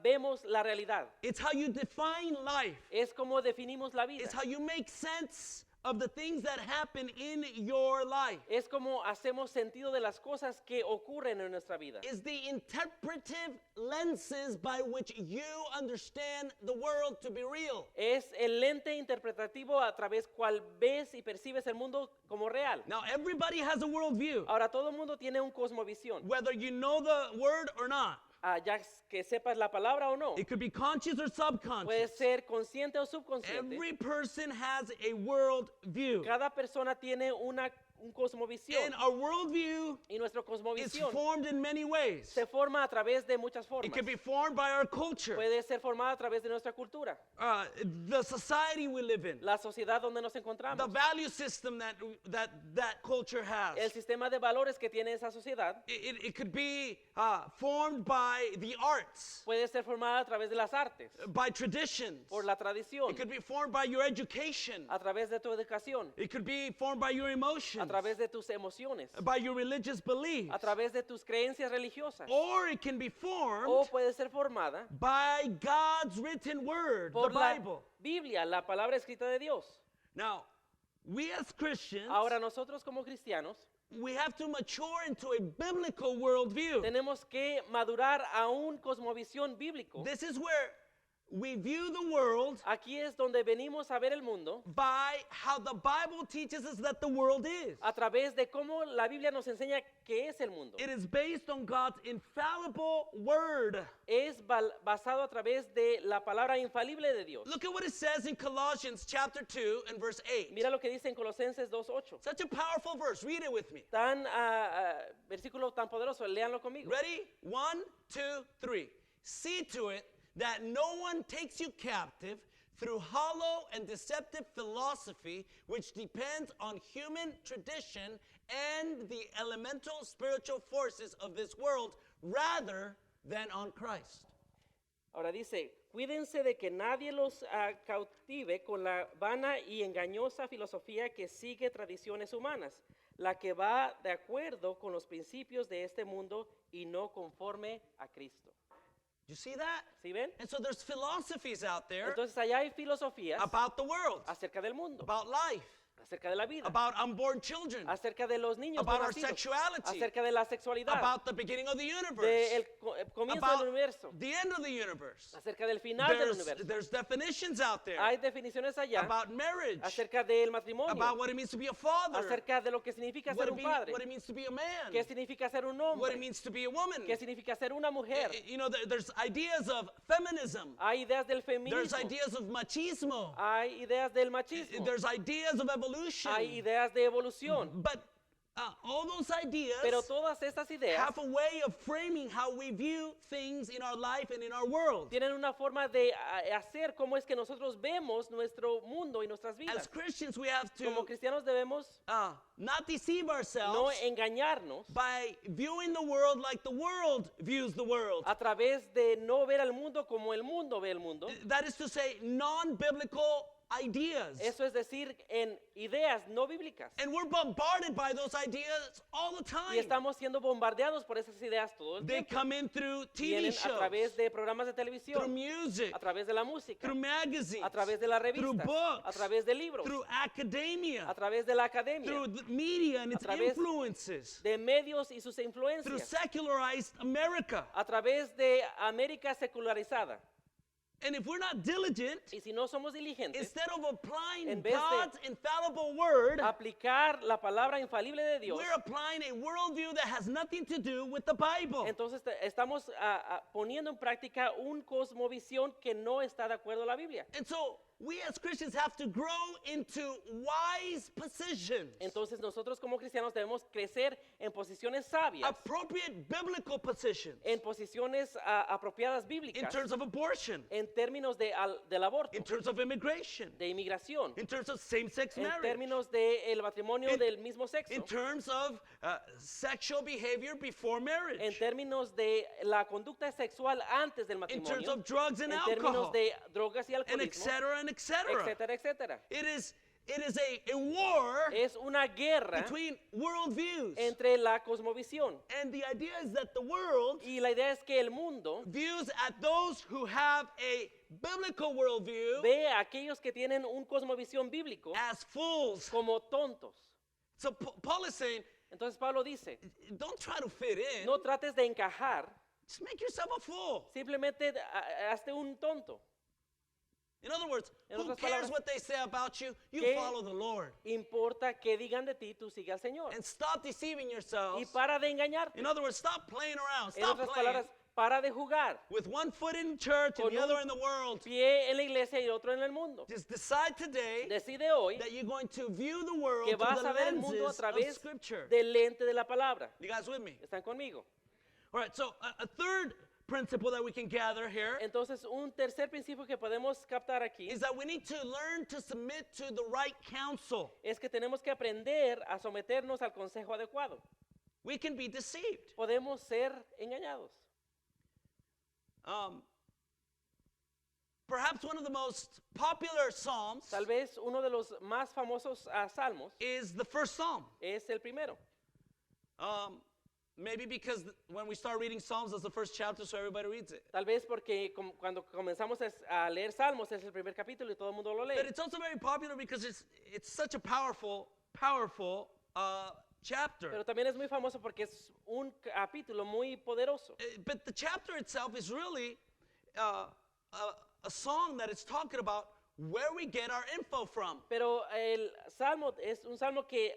vemos la realidad.
It's how you define life.
Es como definimos la vida.
It's how you make sense of the things that happen in your life.
Es como hacemos sentido de las cosas que ocurren en nuestra vida.
Is the interpretive lenses by which you understand the world to be real.
Es el lente interpretativo a través cual ves y percibes el mundo como real.
Now, everybody has a worldview,
Ahora, todo el mundo tiene un cosmovisión.
whether you know the word or not.
Ya que sepas la palabra o no.
It could be conscious or
Puede
subconscious.
ser consciente o subconsciente.
Every person has a world view.
Cada persona tiene un cosmovisión.
And our worldview
Y nuestra
is
cosmovisión
formed in many ways.
se forma a través de muchas formas.
It could be formed by our culture,
Puede ser formada a través de nuestra cultura,
the society we live in,
la sociedad donde nos
the
encontramos,
value system that culture has.
el sistema de valores que tiene esa sociedad.
It could be formed by the arts,
Puede ser formada a través de las artes,
by traditions.
por la tradición,
It could be formed by your education.
a través de tu educación,
It could be formed by your emotions,
a través de tus emociones,
by your religious beliefs.
a través de tus creencias religiosas.
Or it can be formed
O puede ser formada
by God's written word, the
por la
Bible.
Biblia, la palabra escrita de Dios.
Now, we as Christians,
Ahora nosotros como cristianos
we have to mature into a biblical worldview.
tenemos que madurar a un cosmovisión bíblico.
This is where we view the world
Aquí es donde venimos a ver el mundo
by how the Bible teaches us that the world is.
a través de cómo la Biblia nos enseña qué es el mundo.
It is based on God's infallible word.
Es basado a través de la palabra infalible de Dios.
Look at what it says in Colossians chapter 2 and verse 8.
Mira lo que dice en Colosenses 2:8.
Such a powerful verse. Read it with me.
Tan versículo tan poderoso, léanlo conmigo.
Ready? 1, 2, 3. See to it that no one takes you captive through hollow and deceptive philosophy which depends on human tradition and the elemental spiritual forces of this world rather than on Christ.
Ahora dice, cuídense de que nadie los cautive con la vana y engañosa filosofía que sigue tradiciones humanas, la que va de acuerdo con los principios de este mundo y no conforme a Cristo.
You see that?
¿Sí ven?
And so there's philosophies out there
Entonces allá hay filosofías
about the world,
acerca del mundo,
about life,
acerca de la vida,
about unborn children,
acerca de los niños no
about our
nacidos,
sexuality,
acerca de la sexualidad,
about the beginning of the universe,
del comienzo
about
del universo,
the end of the universe.
acerca del final del
There's,
universo.
there's definitions out there
Hay definiciones allá
about marriage,
acerca del matrimonio,
about what it means to be a father,
acerca de lo que significa
what
ser un padre,
what it means to be a man,
qué significa ser un
what it
hombre,
means to be a woman.
qué significa ser una mujer.
You know, there's ideas of feminism.
Hay ideas del
There's
feminismo,
ideas of machismo.
hay ideas del machismo,
There's ideas of evolution.
hay ideas de evolución.
But all those ideas
Pero todas estas ideas
have a way of framing how we view things in our life and in our world.
tienen una forma de hacer cómo es que nosotros vemos nuestro mundo y nuestras
As
vidas.
Christians, we have
Como
to
cristianos debemos
not deceive
no
ourselves
engañarnos
by viewing the world like the world views the world.
a través de no ver al mundo como el mundo ve el mundo.
That is to say, non-biblical ideas.
Eso es decir, en ideas no bíblicas.
And we're bombarded by those ideas all the
Y
time.
estamos siendo bombardeados por esas ideas todo el
They
tiempo.
come in through TV
Vienen a
shows,
través de programas de
through
televisión,
music,
a través de la música,
through magazines,
a través de las
through
revistas,
books,
a través de libros,
through academia,
a través de la academia,
through the media and its
través
influences,
de medios y sus
through
influencias,
secularized America.
a través de América secularizada.
And if we're not diligent,
Y si no somos diligentes,
instead of applying
En vez de
God's infallible word,
aplicar la palabra infalible de Dios,
we're applying a worldview that has nothing to do with the Bible.
entonces estamos poniendo en práctica un cosmovisión que no está de acuerdo a la Biblia.
And so we as Christians have to grow into wise positions,
Entonces nosotros como cristianos debemos crecer en posiciones sabias,
appropriate biblical positions
en posiciones apropiadas
in
bíblicas,
terms of abortion,
en términos del aborto,
in terms of immigration,
de inmigración,
in terms of same-sex
en
marriage,
términos del matrimonio
In-
del mismo sexo,
in terms of sexual behavior before
en
marriage,
términos de la conducta sexual antes del
in terms
matrimonio,
of drugs and
en términos
alcohol,
de drogas y
and
alcoholismo,
etc.
etcétera, etcétera.
It is a war
Es una guerra
between worldviews.
entre la cosmovisión.
And the idea is that the world
Y la idea es que el mundo
views at those who have a biblical worldview
ve a aquellos que tienen un cosmovisión bíblico
as fools.
como tontos.
So Paul is saying,
Entonces Pablo dice,
don't try to fit in.
no trates de encajar,
Just make yourself a fool.
simplemente hazte un tonto.
In other words,
En
who
otras
cares
palabras,
what they say about you? You
¿qué
follow the Lord.
Importa que digan de ti, tú sigue al Señor.
And stop deceiving
Y
yourselves.
para de engañarte.
In other words, stop playing around.
En
Stop
otras
playing
palabras, para de jugar.
with one foot in church and
Con
the other
un
in the world.
Pie en la iglesia y otro en el mundo.
Just decide today
Decide hoy
that you're going to view the world
que
through
vas
the
a ver el mundo a
lenses of
través
Scripture.
del lente de la palabra.
You guys with me?
¿Están conmigo?
All right, so a third principle that we can gather here
Entonces, un tercer principio que podemos captar aquí
is that we need to learn to submit to the right counsel.
es que tenemos que aprender a someternos al consejo adecuado.
We can be deceived.
Podemos ser engañados.
Perhaps one of the most popular psalms
Tal vez uno de los más famosos salmos
is the first psalm.
es el primero.
Maybe because when we start reading Psalms, that's the first chapter, so everybody reads it.
Tal vez porque cuando comenzamos a leer salmos es el primer capítulo y todo el mundo lo lee.
But it's also very popular because it's such a powerful chapter.
Pero también es muy famoso porque es un capítulo muy poderoso.
But the chapter itself is really a song that is talking about where we get our info from.
Pero el salmo es un salmo que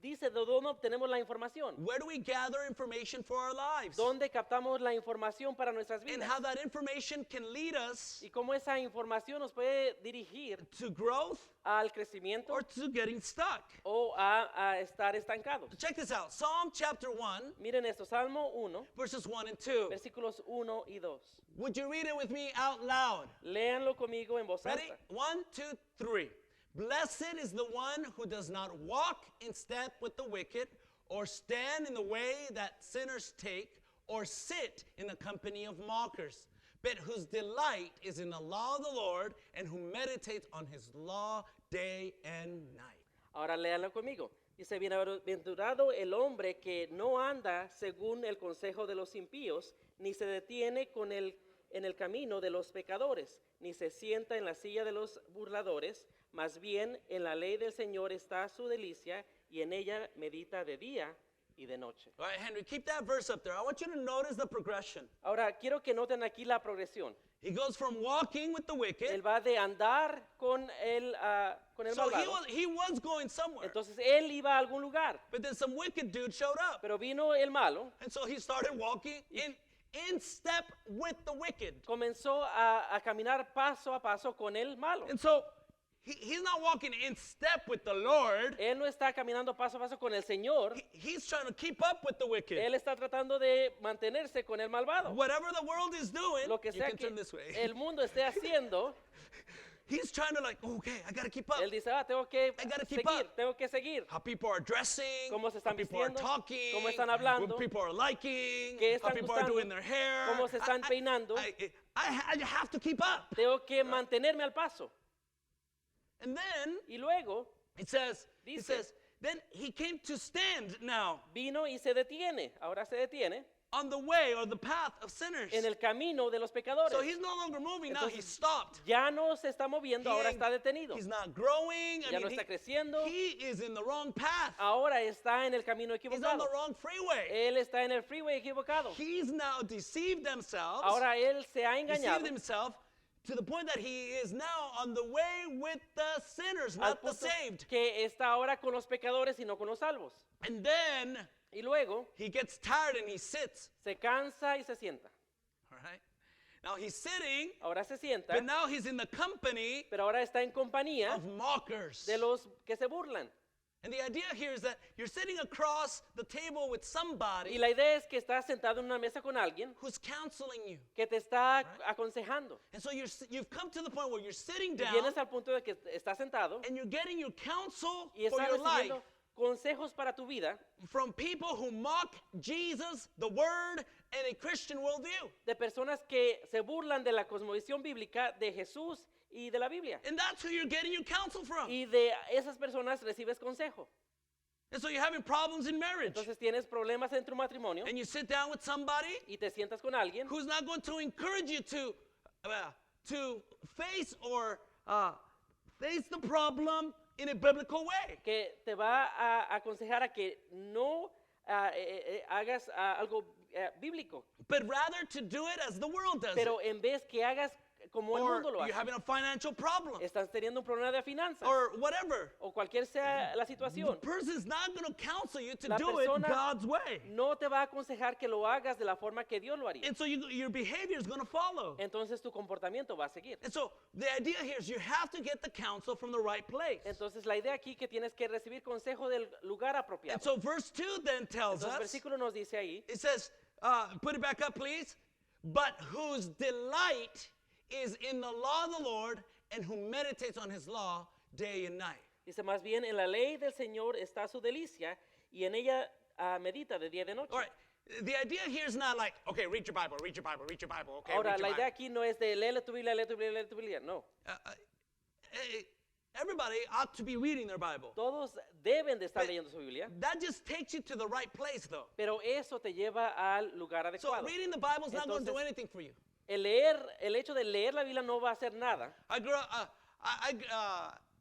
dice de dónde obtenemos la información.
Where do we gather information for our lives?
¿Dónde captamos la información para nuestras
And
vidas?
how that information can lead us
Y cómo esa información nos puede dirigir
to growth
al crecimiento
or to getting stuck.
o a estar estancados.
Check this out. Psalm chapter 1,
Miren esto, Salmo 1,
verses 1 and 2.
versículos 1 y 2.
Would you read it with me out loud?
Léanlo conmigo en voz
Ready?
alta.
1, 2, 3. Blessed is the one who does not walk in step with the wicked, or stand in the way that sinners take, or sit in the company of mockers, but whose delight is in the law of the Lord, and who meditates on his law day and night.
Ahora léanlo conmigo. Dice, bienaventurado el hombre que no anda según el consejo de los impíos, ni se detiene en el camino de los pecadores, ni se sienta en la silla de los burladores, más bien en la ley del Señor está su delicia, y en ella medita de día y de noche.
All right, Henry, keep that verse up there. I want you to notice the progression.
Ahora, quiero que noten aquí la progresión.
He goes from walking with the wicked.
Él va de andar con el
So
malvado.
he was going somewhere.
Entonces, él iba a algún lugar,
But then some wicked dude showed up.
pero vino el malo,
And so he started walking in step with the wicked.
comenzó a caminar paso a paso con el malo.
And so he's not walking in step with the Lord.
Él no está caminando paso a paso con el Señor.
He's trying to keep up with the wicked.
Él está tratando de mantenerse con el malvado.
Whatever the world is doing,
Lo que
you
sea
can
que
turn this way.
el mundo esté haciendo,
He's trying to okay, I got to keep up.
él dice, tengo que
I gotta keep
seguir,
up.
tengo que seguir.
How people are dressing,
Cómo se
how
están
people are
vistiendo,
talking,
cómo están hablando,
what people are liking,
qué
how
están
people are
gustando,
doing their hair.
cómo se están peinando.
I have to keep up.
Tengo que mantenerme al paso.
And then
Y luego
it says,
Dice,
then he came to stand now
vino y se detiene. Ahora se detiene
on the way or the path of sinners.
en el camino de los pecadores.
So he's no longer moving now, he's
Entonces,
stopped.
ya no se está moviendo,
He
ahora
ain't-
está detenido.
He's not growing.
Ya no está creciendo.
he is in the wrong path.
Ahora está en el camino
He's on
equivocado.
the wrong freeway.
Él está en el freeway equivocado.
He's now deceived themselves.
Ahora él se ha
Deceived
engañado
himself to the point that he is now on the way with the sinners,
al
not the
punto
saved.
que está ahora con los pecadores y no con los salvos.
And then
Y luego
he gets tired and he sits.
se cansa y se sienta.
All right. Now he's sitting,
Ahora se sienta,
but now he's in the company
pero ahora está en compañía
of mockers.
de los que se burlan.
And the idea here is that you're sitting across the table with
Y
somebody
la idea es que estás sentado en una mesa con alguien
who's counseling you.
que te está aconsejando.
And so you've come to the point where you're sitting
Y
down
vienes al punto de que estás sentado
and you're getting your counsel
y
for
estás
your life
recibiendo consejos para tu vida
from people who mock Jesus, the Word, and a Christian worldview.
de personas que se burlan de la cosmovisión bíblica de Jesús y de la Biblia.
And that's who you're getting your counsel from.
Y de esas personas recibes consejo.
And so you're having problems in marriage.
Entonces tienes problemas en tu matrimonio
And you sit down with somebody
y te sientas con alguien
who's not going to encourage you to face or face the problem in a biblical way.
que te va a aconsejar a que no hagas algo bíblico,
But rather to do it as the world does
pero
it.
en vez que hagas como el
Or
mundo lo
you're
hace.
having a financial problem.
Estás teniendo un problema de finanzas
Or whatever.
o cualquier sea la
The
situación.
person's not going to counsel you to
La
do it
persona-
God's way.
No te va a aconsejar que lo hagas de la forma que Dios lo haría.
And so your behavior is going to follow.
Entonces tu comportamiento va a seguir.
And so the idea here is you have to get the counsel from the right place.
Entonces la idea aquí que tienes que recibir consejo del lugar
And
apropiado.
so verse 2 then tells
Entonces el
us,
versículo nos dice ahí,
it says, put it back up please, but whose delight is in the law of the Lord and who meditates on his law day and night.
dice más bien, en la ley del Señor está su delicia y en ella medita de día y de noche.
All right, the idea here is not like, okay, read your Bible, read your Bible, read your Bible, okay,
Ahora,
read
la
your
idea
Bible.
aquí no es de léele tu Biblia, léele tu Biblia, léele tu Biblia. No.
Everybody ought to be reading their Bible.
Todos deben de estar
But
leyendo su Biblia,
that just takes you to the right place though.
pero eso te lleva al lugar
So
adecuado.
reading the Bible is not going to do
Entonces-
anything for you.
El hecho de leer la Biblia no va a hacer nada.
I grew up,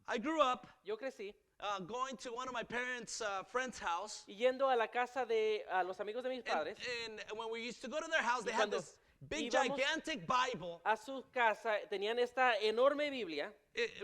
I grew up
Yo crecí
going to one of my parents' friend's house.
y yendo a la casa de los amigos de mis padres,
And when we used to go to their house, they
Y
had
cuando
this big,
íbamos-
gigantic Bible.
a su casa tenían esta enorme Biblia.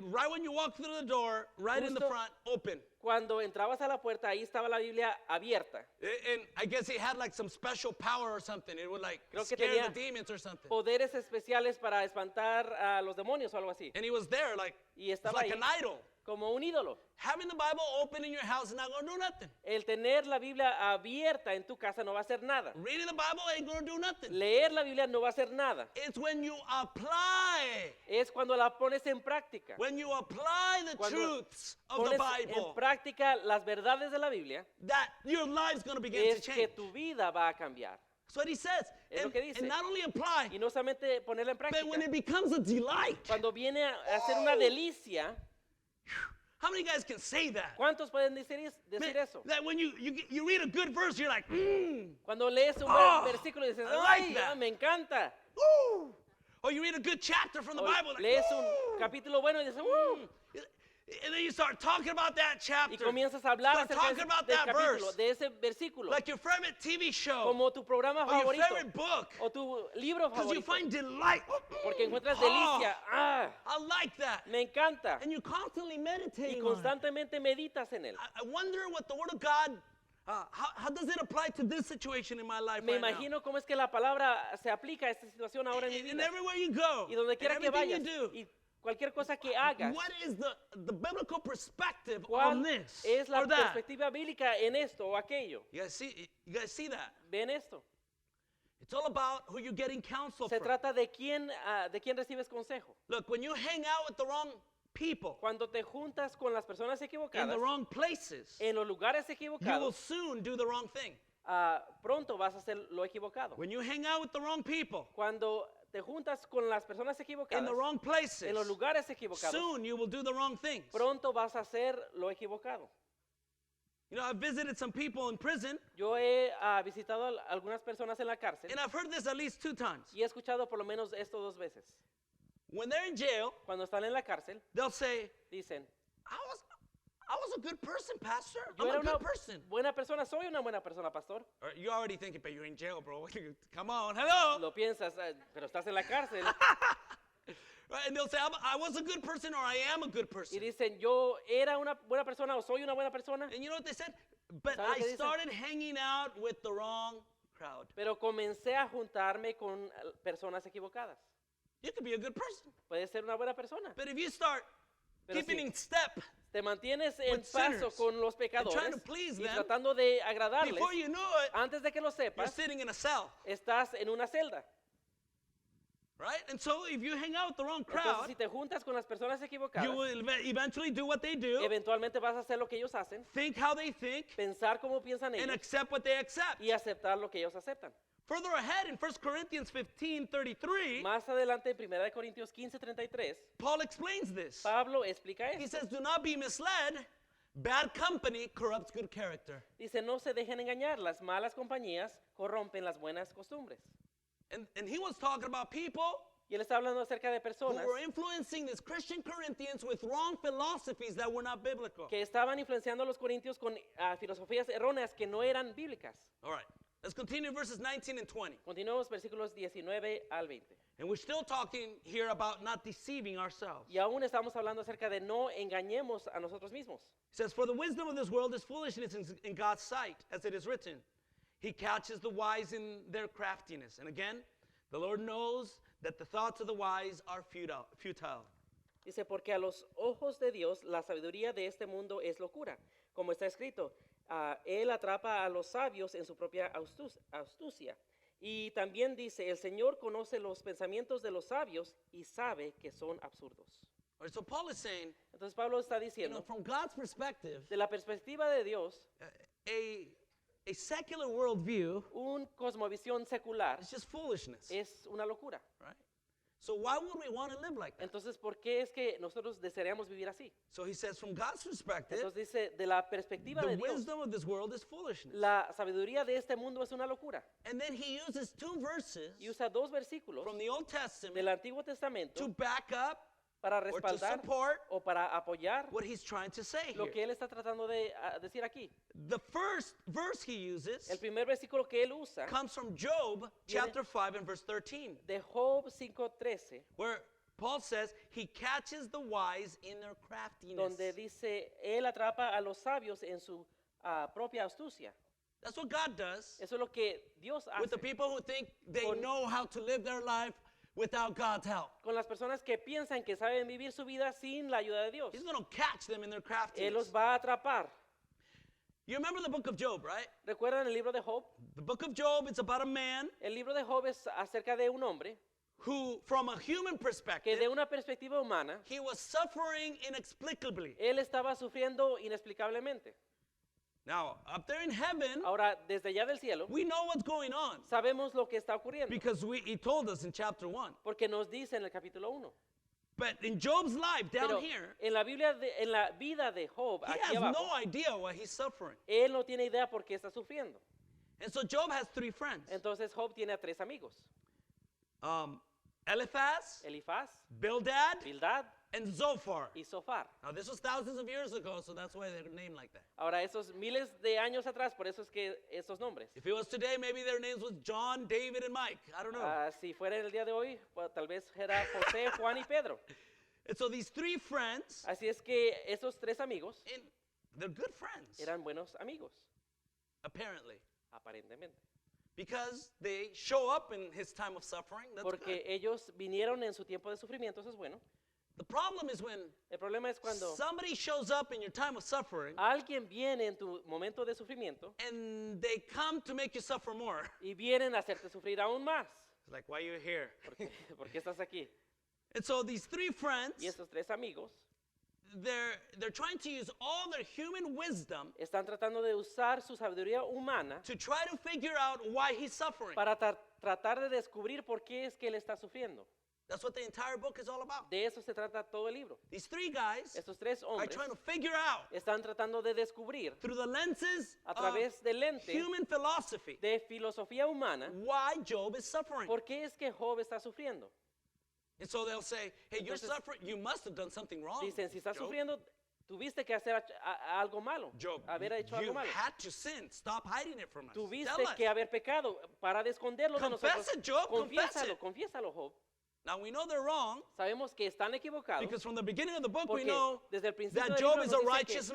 right when you walk through the door, right in the
Justo-
front, open.
Cuando entrabas a la puerta, ahí estaba la Biblia abierta.
And I guess he had like some special power or something. It would like
Creo que
scare
tenía
the demons or something.
Poderes especiales para espantar a los demonios o algo así.
And he was there like,
Y
it's
estaba
like
ahí
an idol.
como un ídolo.
Having the Bible open in your house is not going to do nothing.
El tener la Biblia abierta en tu casa no va a hacer nada.
Reading the Bible ain't going to do nothing.
Leer la Biblia no va a hacer nada.
It's when you apply.
Es cuando la pones en práctica.
When you apply the
Cuando
truths of the
Pones en
Bible,
práctica las verdades de la Biblia,
that your life's going to begin to
es
change.
que tu vida va a cambiar.
That's what he says.
Es lo
And,
que dice.
and not only apply,
Y no solamente ponerla en
but when
práctica.
it becomes a delight.
Cuando viene a ser una delicia,
How many guys can say that?
¿cuántos pueden decir
Man,
eso?
that when you read a good verse, you're like,
Cuando lees un
Oh,
buen versículo y dices,
I like
¡ay,
that."
me encanta!
ooh. Or you read a good chapter from the
O
Bible, like,
lees un
"Ooh."
capítulo bueno y dices,
And then you start talking about that chapter.
y comienzas a hablar
Start
acerca
talking about
del
that
capítulo,
verse.
de ese versículo,
Like your favorite TV show.
como tu programa
or your
favorito
favorite book.
o tu libro
Because you
favorito,
find delight.
porque encuentras
Oh,
delicia. ¡Ah!
I like that.
Me encanta.
And you constantly
Y
meditate on it.
constantemente meditas en él.
I wonder what the Word of God, how does it apply to this situation in my life
Me
right now?
imagino cómo es que la palabra se aplica a esta situación ahora en mi
And
vida.
everywhere you go,
Y donde
and
quiera que
everything
vayas,
you do,
y cualquier cosa que hagas,
what is the biblical perspective on
¿cuál
this
es la
or that?
perspectiva bíblica en esto o aquello?
You guys see that?
Ven esto.
It's all about who you're getting counsel
Se
from.
trata de quién recibes consejo.
Look, when you hang out with the wrong people
Cuando te juntas con las personas
in
equivocadas,
the wrong places,
en los lugares
you will
equivocados,
soon do the wrong thing.
pronto vas a hacer lo equivocado.
When you hang out with the wrong people
Cuando te juntas con las personas
in
equivocadas,
the wrong places,
en los lugares equivocados,
soon you will do the wrong things.
pronto vas a hacer lo equivocado.
You know, I've visited some people in prison,
Yo he visitado a algunas personas en la cárcel
and I've heard this at least 2 times.
y he escuchado por lo menos esto 2 veces.
When they're in jail,
Cuando están en la cárcel,
they'll say,
dicen,
I was a good person, Pastor.
yo
I'm
era
a
una
good person.
buena persona, soy una buena persona, pastor.
Or you're already thinking, but you're in jail, bro. Come on, hello.
Lo piensas, pero estás en la cárcel.
Right? And they'll say, I was a good person or I am a good
Y
person.
dicen, yo era una buena persona o soy una buena persona,
And you know what they said? But
¿Sabe lo
I
que dicen?
started hanging out with the wrong crowd.
pero comencé a juntarme con personas equivocadas.
You could be a good person.
Puedes ser una buena persona,
But if you start
Pero
keeping
si
in step,
te mantienes en
with
paso
sinners
con los
trying
pecadores
to please
y
them,
tratando de agradarles,
before you know it,
antes de que lo
you're
sepas,
sitting in a cell.
estás en una celda.
Right? And so if you hang out with the wrong
Entonces,
crowd,
si te juntas con las personas equivocadas,
you will eventually do what they do,
eventualmente vas a hacer lo que ellos hacen,
think how they think,
pensar como piensan
and
ellos
accept what they accept.
y aceptar lo que ellos aceptan.
Further ahead in 1 Corinthians 15:33,
Más adelante en 1 Corintios 15:33,
Paul explains this.
Pablo explica
He
esto.
says, do not be misled. Bad company corrupts good character.
Dice, no se dejen engañar, las malas compañías corrompen las buenas costumbres.
And he was talking about people
Y él está hablando acerca de
who
personas
were influencing these Christian Corinthians with wrong philosophies that were not biblical.
que estaban influenciando a los corintios con filosofías erróneas que no eran bíblicas.
All right, let's continue verses 19 and 20.
Continuamos versículos 19 al 20.
And we're still talking here about not deceiving ourselves.
Y aún estamos hablando acerca de no engañemos a nosotros mismos.
He says, for the wisdom of this world is foolishness in God's sight, as it is written. He catches the wise in their craftiness. And again, the Lord knows that the thoughts of the wise are futile.
Dice, porque a los ojos de Dios la sabiduría de este mundo es locura. Como está escrito, Él atrapa a los sabios en su propia astucia. Y también dice, el Señor conoce los pensamientos de los sabios y sabe que son absurdos.
All right, so Paul is saying,
Entonces Pablo está
you know,
diciendo,
from God's perspective,
de la perspectiva de Dios,
a secular worldview
un cosmovisión secular
is just foolishness,
es una locura.
right? So why would we want to live like that?
Entonces, ¿por qué es que nosotros desearíamos vivir así?
So he says, from God's perspective,
Entonces dice, de la perspectiva
the
de Dios,
wisdom of this world is foolishness.
la sabiduría de este mundo es una locura.
And then he uses 2 verses
Y usa 2 versículos
from the Old Testament
del Antiguo
to
Testamento
back up
para
or to
respaldar
support
o para apoyar
what he's trying to say
lo
here.
que él está tratando de decir aquí.
The first verse he uses
El primer versículo que él usa
comes from Job chapter 5 and verse 13,
de Job 5:13,
where Paul says he catches the wise in their craftiness.
donde dice, Él atrapa a los sabios en su propia astucia.
That's what God does
Eso es lo que Dios
with the
hace
people who think they
Con-
know how to live their life without God's help.
con las personas que piensan que saben vivir su vida sin la ayuda de Dios.
He's going to catch them in their
Él los
craftiness.
va a atrapar.
You remember the book of Job, right?
¿Recuerdan el libro de Job?
The book of Job, it's about a man
El libro de Job es acerca de un hombre
who, from a human
que
perspective,
de una perspectiva humana,
he was suffering inexplicably.
él estaba sufriendo inexplicablemente.
Now, up there in heaven,
Ahora, desde allá del cielo,
we know what's going on
sabemos lo que está ocurriendo,
because he told us in chapter 1.
porque nos dice en el capítulo 1.
But in Job's life down
Pero
here,
en la Biblia, en la vida de Job,
he
aquí
has
abajo,
no idea why he's suffering.
él no tiene idea por qué está sufriendo.
And so Job has three friends.
Entonces Job tiene a 3 amigos,
Eliphaz,
Elifaz,
Bildad,
Bildad
and Zophar.
y Sofar.
Now, this was thousands of years ago, so that's why they're named like that.
Ahora, esos miles de años atrás, por eso es que esos nombres.
If it was today, maybe their names was John, David, and Mike. I don't know.
Si fuera en el día de hoy, pues, tal vez era José, Juan y Pedro.
And so these three friends,
Así es que esos 3 amigos
and they're good friends,
eran buenos amigos,
apparently,
aparentemente.
because they show up in his time of suffering. That's
Porque
good.
ellos vinieron en su tiempo de sufrimiento, eso es bueno.
The problem is when
El problema es cuando
somebody shows up in your time of suffering
alguien viene en tu momento de sufrimiento
and they come to make you suffer more.
y vienen a hacerte sufrir aún más.
It's like, why are you here?
¿Por qué estás aquí?
And so these three friends,
Y estos 3 amigos
they're trying to use all their human wisdom
están tratando de usar su sabiduría humana
to try to figure out why he's suffering.
para tratar de descubrir por qué es que él está sufriendo.
That's what the entire book is all about.
De eso se trata todo el libro.
These three guys
Estos 3
are
hombres
trying to figure out
están tratando de descubrir
through the lenses
a
of
través del lente
human philosophy
de filosofía humana
why Job is suffering.
por qué es que Job está sufriendo.
And so they'll say, hey, you're
Entonces,
suffering. You must have done something wrong.
Dicen, si estás
Job.
sufriendo, tuviste que hacer algo malo,
Job,
haber hecho
you
algo malo.
had to sin. Stop hiding it from us. Tell
Tuviste
us.
que haber pecado para de esconderlo de
Confess
nosotros.
it, Job, confess it.
Confiésalo, Job.
Now we know they're wrong
Sabemos que están equivocados
because from the beginning of the book we
porque
know
desde el principio
that
del
Job
libro
is
nos
a
dice
righteous
que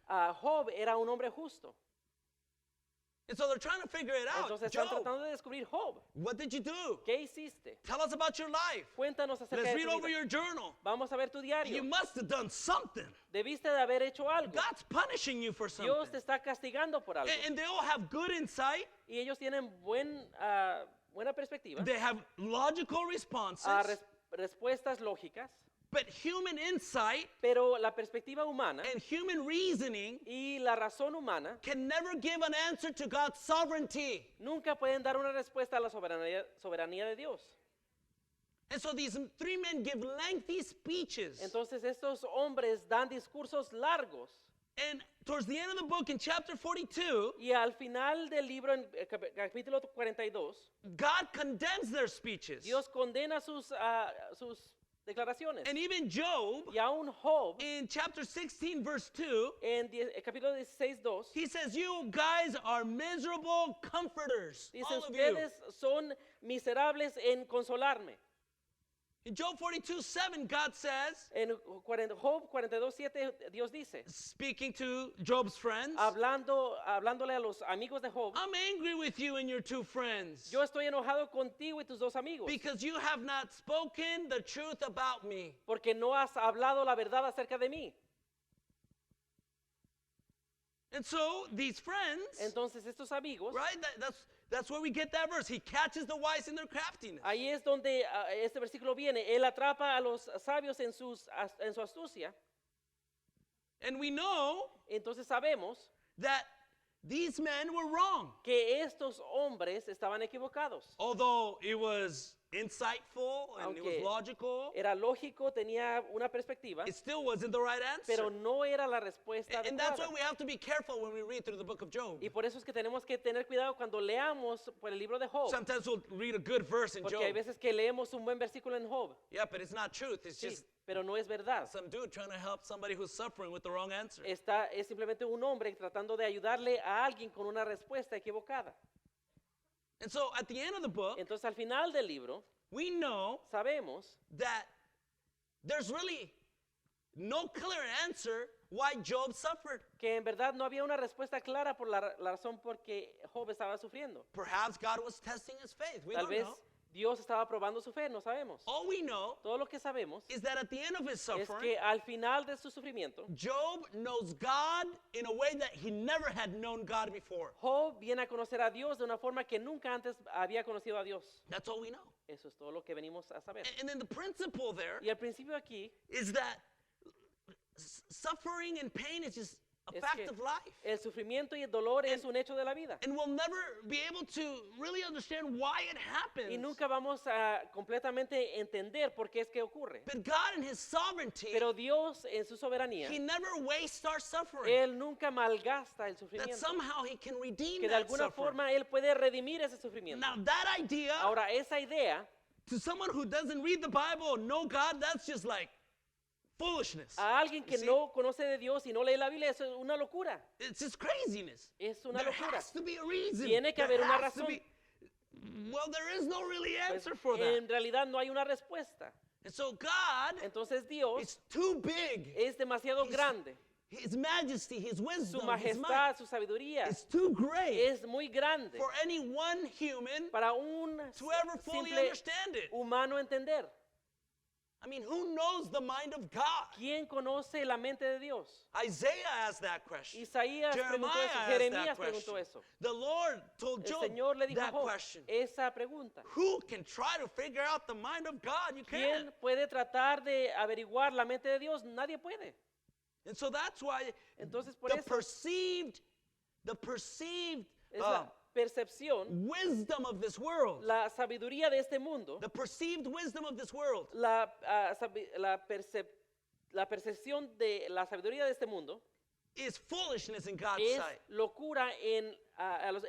man.
Job era un hombre justo.
And so they're trying to figure it out.
Entonces están
Job,
tratando de descubrir, Job,
what did you do?
¿qué hiciste?
Tell us about your life.
Cuéntanos acerca
Let's
de
read
tu
over
vida.
your journal.
Vamos a ver tu
You
diario.
must have done something.
Debiste de haber hecho algo.
God's punishing you for something.
Dios te está castigando por algo.
And they all have good insight.
Y ellos tienen buena perspectiva,
They have logical responses.
respuestas lógicas,
But human insight
pero la perspectiva humana
and human reasoning
y la razón humana
can never give an answer to God's sovereignty.
nunca pueden dar una respuesta a la soberanía de Dios.
And so these three men give lengthy speeches.
Entonces estos hombres dan discursos largos
And towards the end of the book in chapter 42,
y al final del libro, en capítulo 42,
God condemns their speeches.
Dios condena sus declaraciones.
And even Job,
Y aún Job,
in chapter 16, verse 2,
en el capítulo 16:2,
he says, you guys are miserable comforters.
dice,
All of you.
ustedes son miserables en consolarme.
In Job 42:7, God says,
En Job 42:7 Dios dice,
speaking to Job's friends,
hablándole a los amigos de Job,
I'm angry with you and your two friends
yo estoy enojado contigo y tus 2 amigos,
because you have not spoken the truth about me.
porque no has hablado la verdad acerca de mí.
And so these friends,
Entonces estos amigos,
right? That's where we get that verse. He catches the wise in their craftiness.
ahí es donde este versículo viene. Él atrapa a los sabios en su astucia.
And we know
Entonces sabemos
that these men were wrong.
que estos hombres estaban equivocados.
Although it was insightful and it was
Aunque
logical,
era lógico, tenía una perspectiva,
it still wasn't the right answer.
pero no era la respuesta
And that's why
adecuada.
we have to be careful when we read through the book of Job.
Y por eso es que tenemos que tener cuidado cuando leamos por el libro de Job.
Sometimes we'll read a good verse in
Porque hay
Job.
veces que leemos un buen versículo en Job.
Yeah, but it's not truth. It's
Sí,
just
pero no es verdad.
some dude trying to help somebody who's suffering with the wrong answer.
Es simplemente un hombre tratando de ayudarle a alguien con una respuesta equivocada.
And so at the end of the book,
Entonces al final del libro
we know
sabemos
that there's really no clear answer why Job suffered.
Que en verdad no había una respuesta clara por la razón por que Job estaba sufriendo.
Perhaps God was testing his faith. We
Tal
don't
vez
know.
Dios estaba probando su fe, no sabemos.
All we know
Todo lo que sabemos
is that at the end of his
es
suffering,
que al final de su sufrimiento,
Job knows God in a way that he never had known God before.
Job viene a conocer a Dios de una forma que nunca antes había conocido a Dios.
That's all we know.
Eso es todo lo que venimos a saber.
And then the principle there
Y al principio aquí
is that suffering and pain is just a
es
fact
que
of life.
el sufrimiento y el dolor es un hecho de la vida.
And we'll never be able to really understand why it happens.
Y nunca vamos a completamente entender por qué es que ocurre.
But God in his sovereignty,
Pero Dios en su soberanía,
he never wastes our suffering.
Él nunca malgasta el
That
sufrimiento.
somehow he can redeem
Que de
that
alguna
suffering.
forma Él puede redimir ese sufrimiento.
Now that idea,
Ahora, esa idea,
to someone who doesn't read the Bible or know God, that's just like foolishness.
a alguien que
You see?
no conoce de Dios y no lee la Biblia, eso es una locura.
It's just craziness.
Es una
There
locura.
has to be a reason.
Tiene que
There
haber una
has to
razón.
be- Well, there is no really
Pues,
answer for that.
en realidad no hay una respuesta.
And so God
Entonces Dios
is too big.
es demasiado
He's-
grande.
His majesty, his
Su
wisdom, his might
majestad, su sabiduría
is too great
es muy grande
for any one human
para un
to ever fully
simple
understand it.
humano entender.
I mean, who knows the mind of God?
¿Quién conoce la mente de Dios?
Isaiah asked that question.
Isaías preguntó
Jeremiah
eso,
asked
Jeremías
that
preguntó
question.
eso.
The Lord told
El
Job
Señor le dijo a
that
Job
question.
esa pregunta.
Who can try to figure out the mind of God? You
¿Quién
can't.
puede tratar de averiguar la mente de Dios? Nadie puede.
And so that's why
Entonces por
the
eso
perceived
es la percepción,
wisdom of this world,
la sabiduría de este mundo,
the perceived wisdom of this world
la percepción de la sabiduría de este mundo
is foolishness in God's
es
sight.
locura en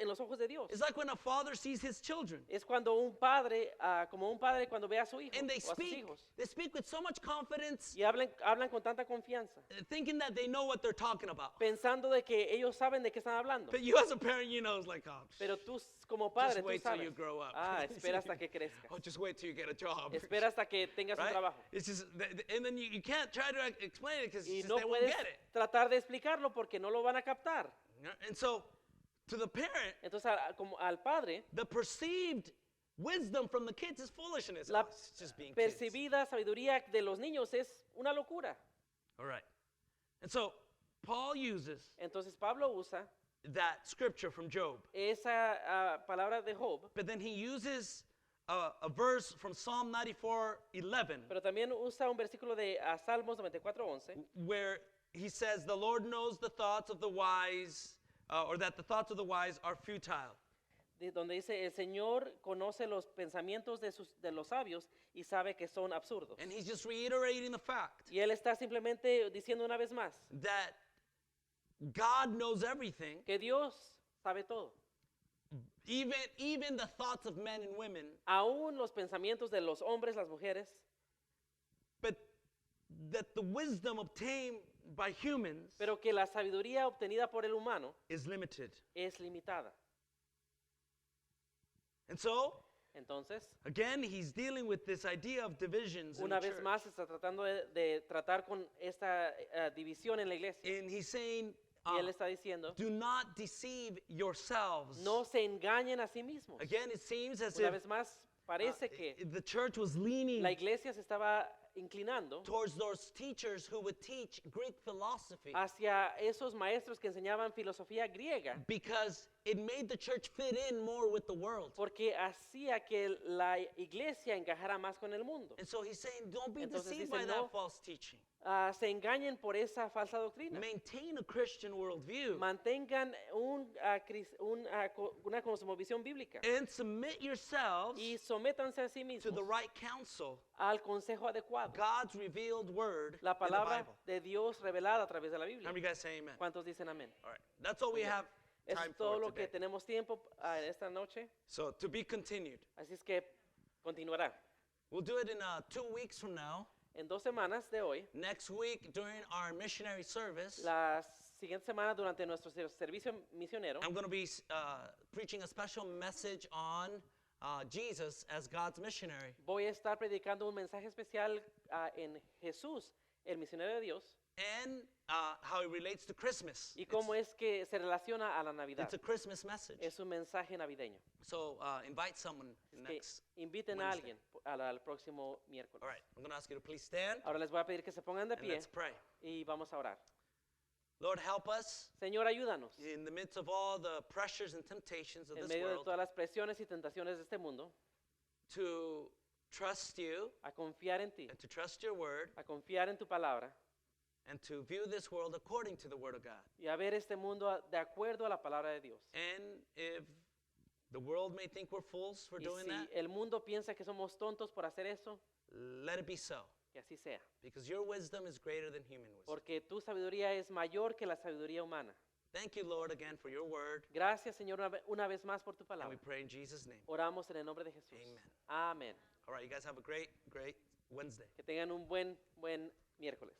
los ojos de Dios.
It's like when a father sees his children
Es cuando un padre, como un padre cuando ve a su hijo
and
o a sus hijos
they speak with so much confidence,
y hablan con tanta confianza,
thinking that they know what they're talking about.
pensando de que ellos saben de qué están hablando.
But you as a parent, you know, it's like, oh,
Pero tú como padre,
just
tú
wait till you
sabes.
grow up.
Espera hasta que crezca.
Oh, just wait till you get a job.
Espera hasta que tengas un
Right?
trabajo.
It's just, and then you can't try to explain it because
Y
they
no
won't
puedes
get it.
tratar de explicarlo porque no lo van a captar.
And so, to the parent,
Entonces, como al padre,
the perceived wisdom from the kids is foolishness.
la
Oh, it's just being kids.
percibida sabiduría de los niños es una locura.
All right. And so, Paul uses
Entonces Pablo usa
that scripture from Job,
esa palabra de Job,
but then he uses a verse from Psalm 94:11,
pero también usa un versículo de Salmos 94:11,
where he says, "The Lord knows the thoughts of the wise, or that the thoughts of the wise are futile."
donde dice, el Señor conoce los pensamientos de los sabios y sabe que son absurdos.
And he's just reiterating the fact
Y él está simplemente diciendo una vez más
that God knows everything,
que Dios sabe todo.
even the thoughts of men and women,
Aún los pensamientos de los hombres, las mujeres,
but that the wisdom obtained by humans
pero que la sabiduría obtenida por el humano
is limited.
es limitada.
And so,
Entonces,
again, he's dealing with this idea of divisions in
una
the
vez
church.
más está tratando de tratar con esta división en la iglesia.
And he's saying,
Y él está diciendo,
do not deceive yourselves.
no se engañen a sí mismos.
Again, it seems as
Una
if
vez más, parece que
the church was leaning
la iglesia se estaba inclinando
towards those teachers who would teach Greek philosophy
hacia esos maestros que enseñaban filosofía griega,
because it made the church fit in more with the world.
porque hacía que la iglesia encajara más con el mundo.
And so he's saying, don't be
Entonces
deceived
dice,
by
no.
that false teaching.
Se engañen por esa falsa doctrina.
Maintain a Christian worldview
Mantengan una cosmovisión bíblica
and submit yourselves
y sométanse a sí
to the
mismos
right counsel,
al consejo adecuado,
God's revealed word
la
in the
palabra
Bible.
de Dios revelada a través de la
How
Biblia.
many of you guys say amen?
¿Cuántos dicen amén?
All right. That's all we have
Eso
time
es todo
for
lo que
today.
tenemos tiempo esta noche,
So to be continued.
así es que continuará.
We'll do it in 2 weeks from now.
En 2 semanas de hoy,
Next week during our missionary service,
la siguiente semana durante nuestro servicio misionero,
I'm going to be preaching a special message on Jesus as God's missionary.
Voy a estar predicando un mensaje especial en Jesús, el misionero de Dios,
And how it relates to Christmas.
y cómo es que se relaciona a la Navidad.
It's a Christmas message.
Es un mensaje navideño.
So invite someone
Es que
next.
inviten a
Wednesday.
alguien al próximo miércoles.
All right, I'm going to ask you to please stand
Ahora les voy a pedir que se pongan de
and
pie
let's pray.
y vamos a orar.
Lord, help us
Señor, ayúdanos
in the midst of all the pressures and temptations of
en
this
medio de
world
todas las presiones y tentaciones de este mundo
to trust you
a confiar en ti,
and to trust your word
a confiar en tu palabra
and to view this world according to the word of God.
y a ver este mundo de acuerdo a la palabra de Dios.
And if the world may think we're fools for
Y
doing
si
that,
el mundo piensa que somos tontos por hacer eso,
let it be so.
que así sea.
Because your wisdom is greater than human wisdom.
Porque tu sabiduría es mayor que la sabiduría humana.
Thank you, Lord, again for your word.
Gracias, Señor, una vez más por tu
And we
palabra.
pray in Jesus' name.
Oramos en el nombre de Jesús.
Amen.
Amén.
All right, you guys have a great, great Wednesday.
Que tengan un buen miércoles.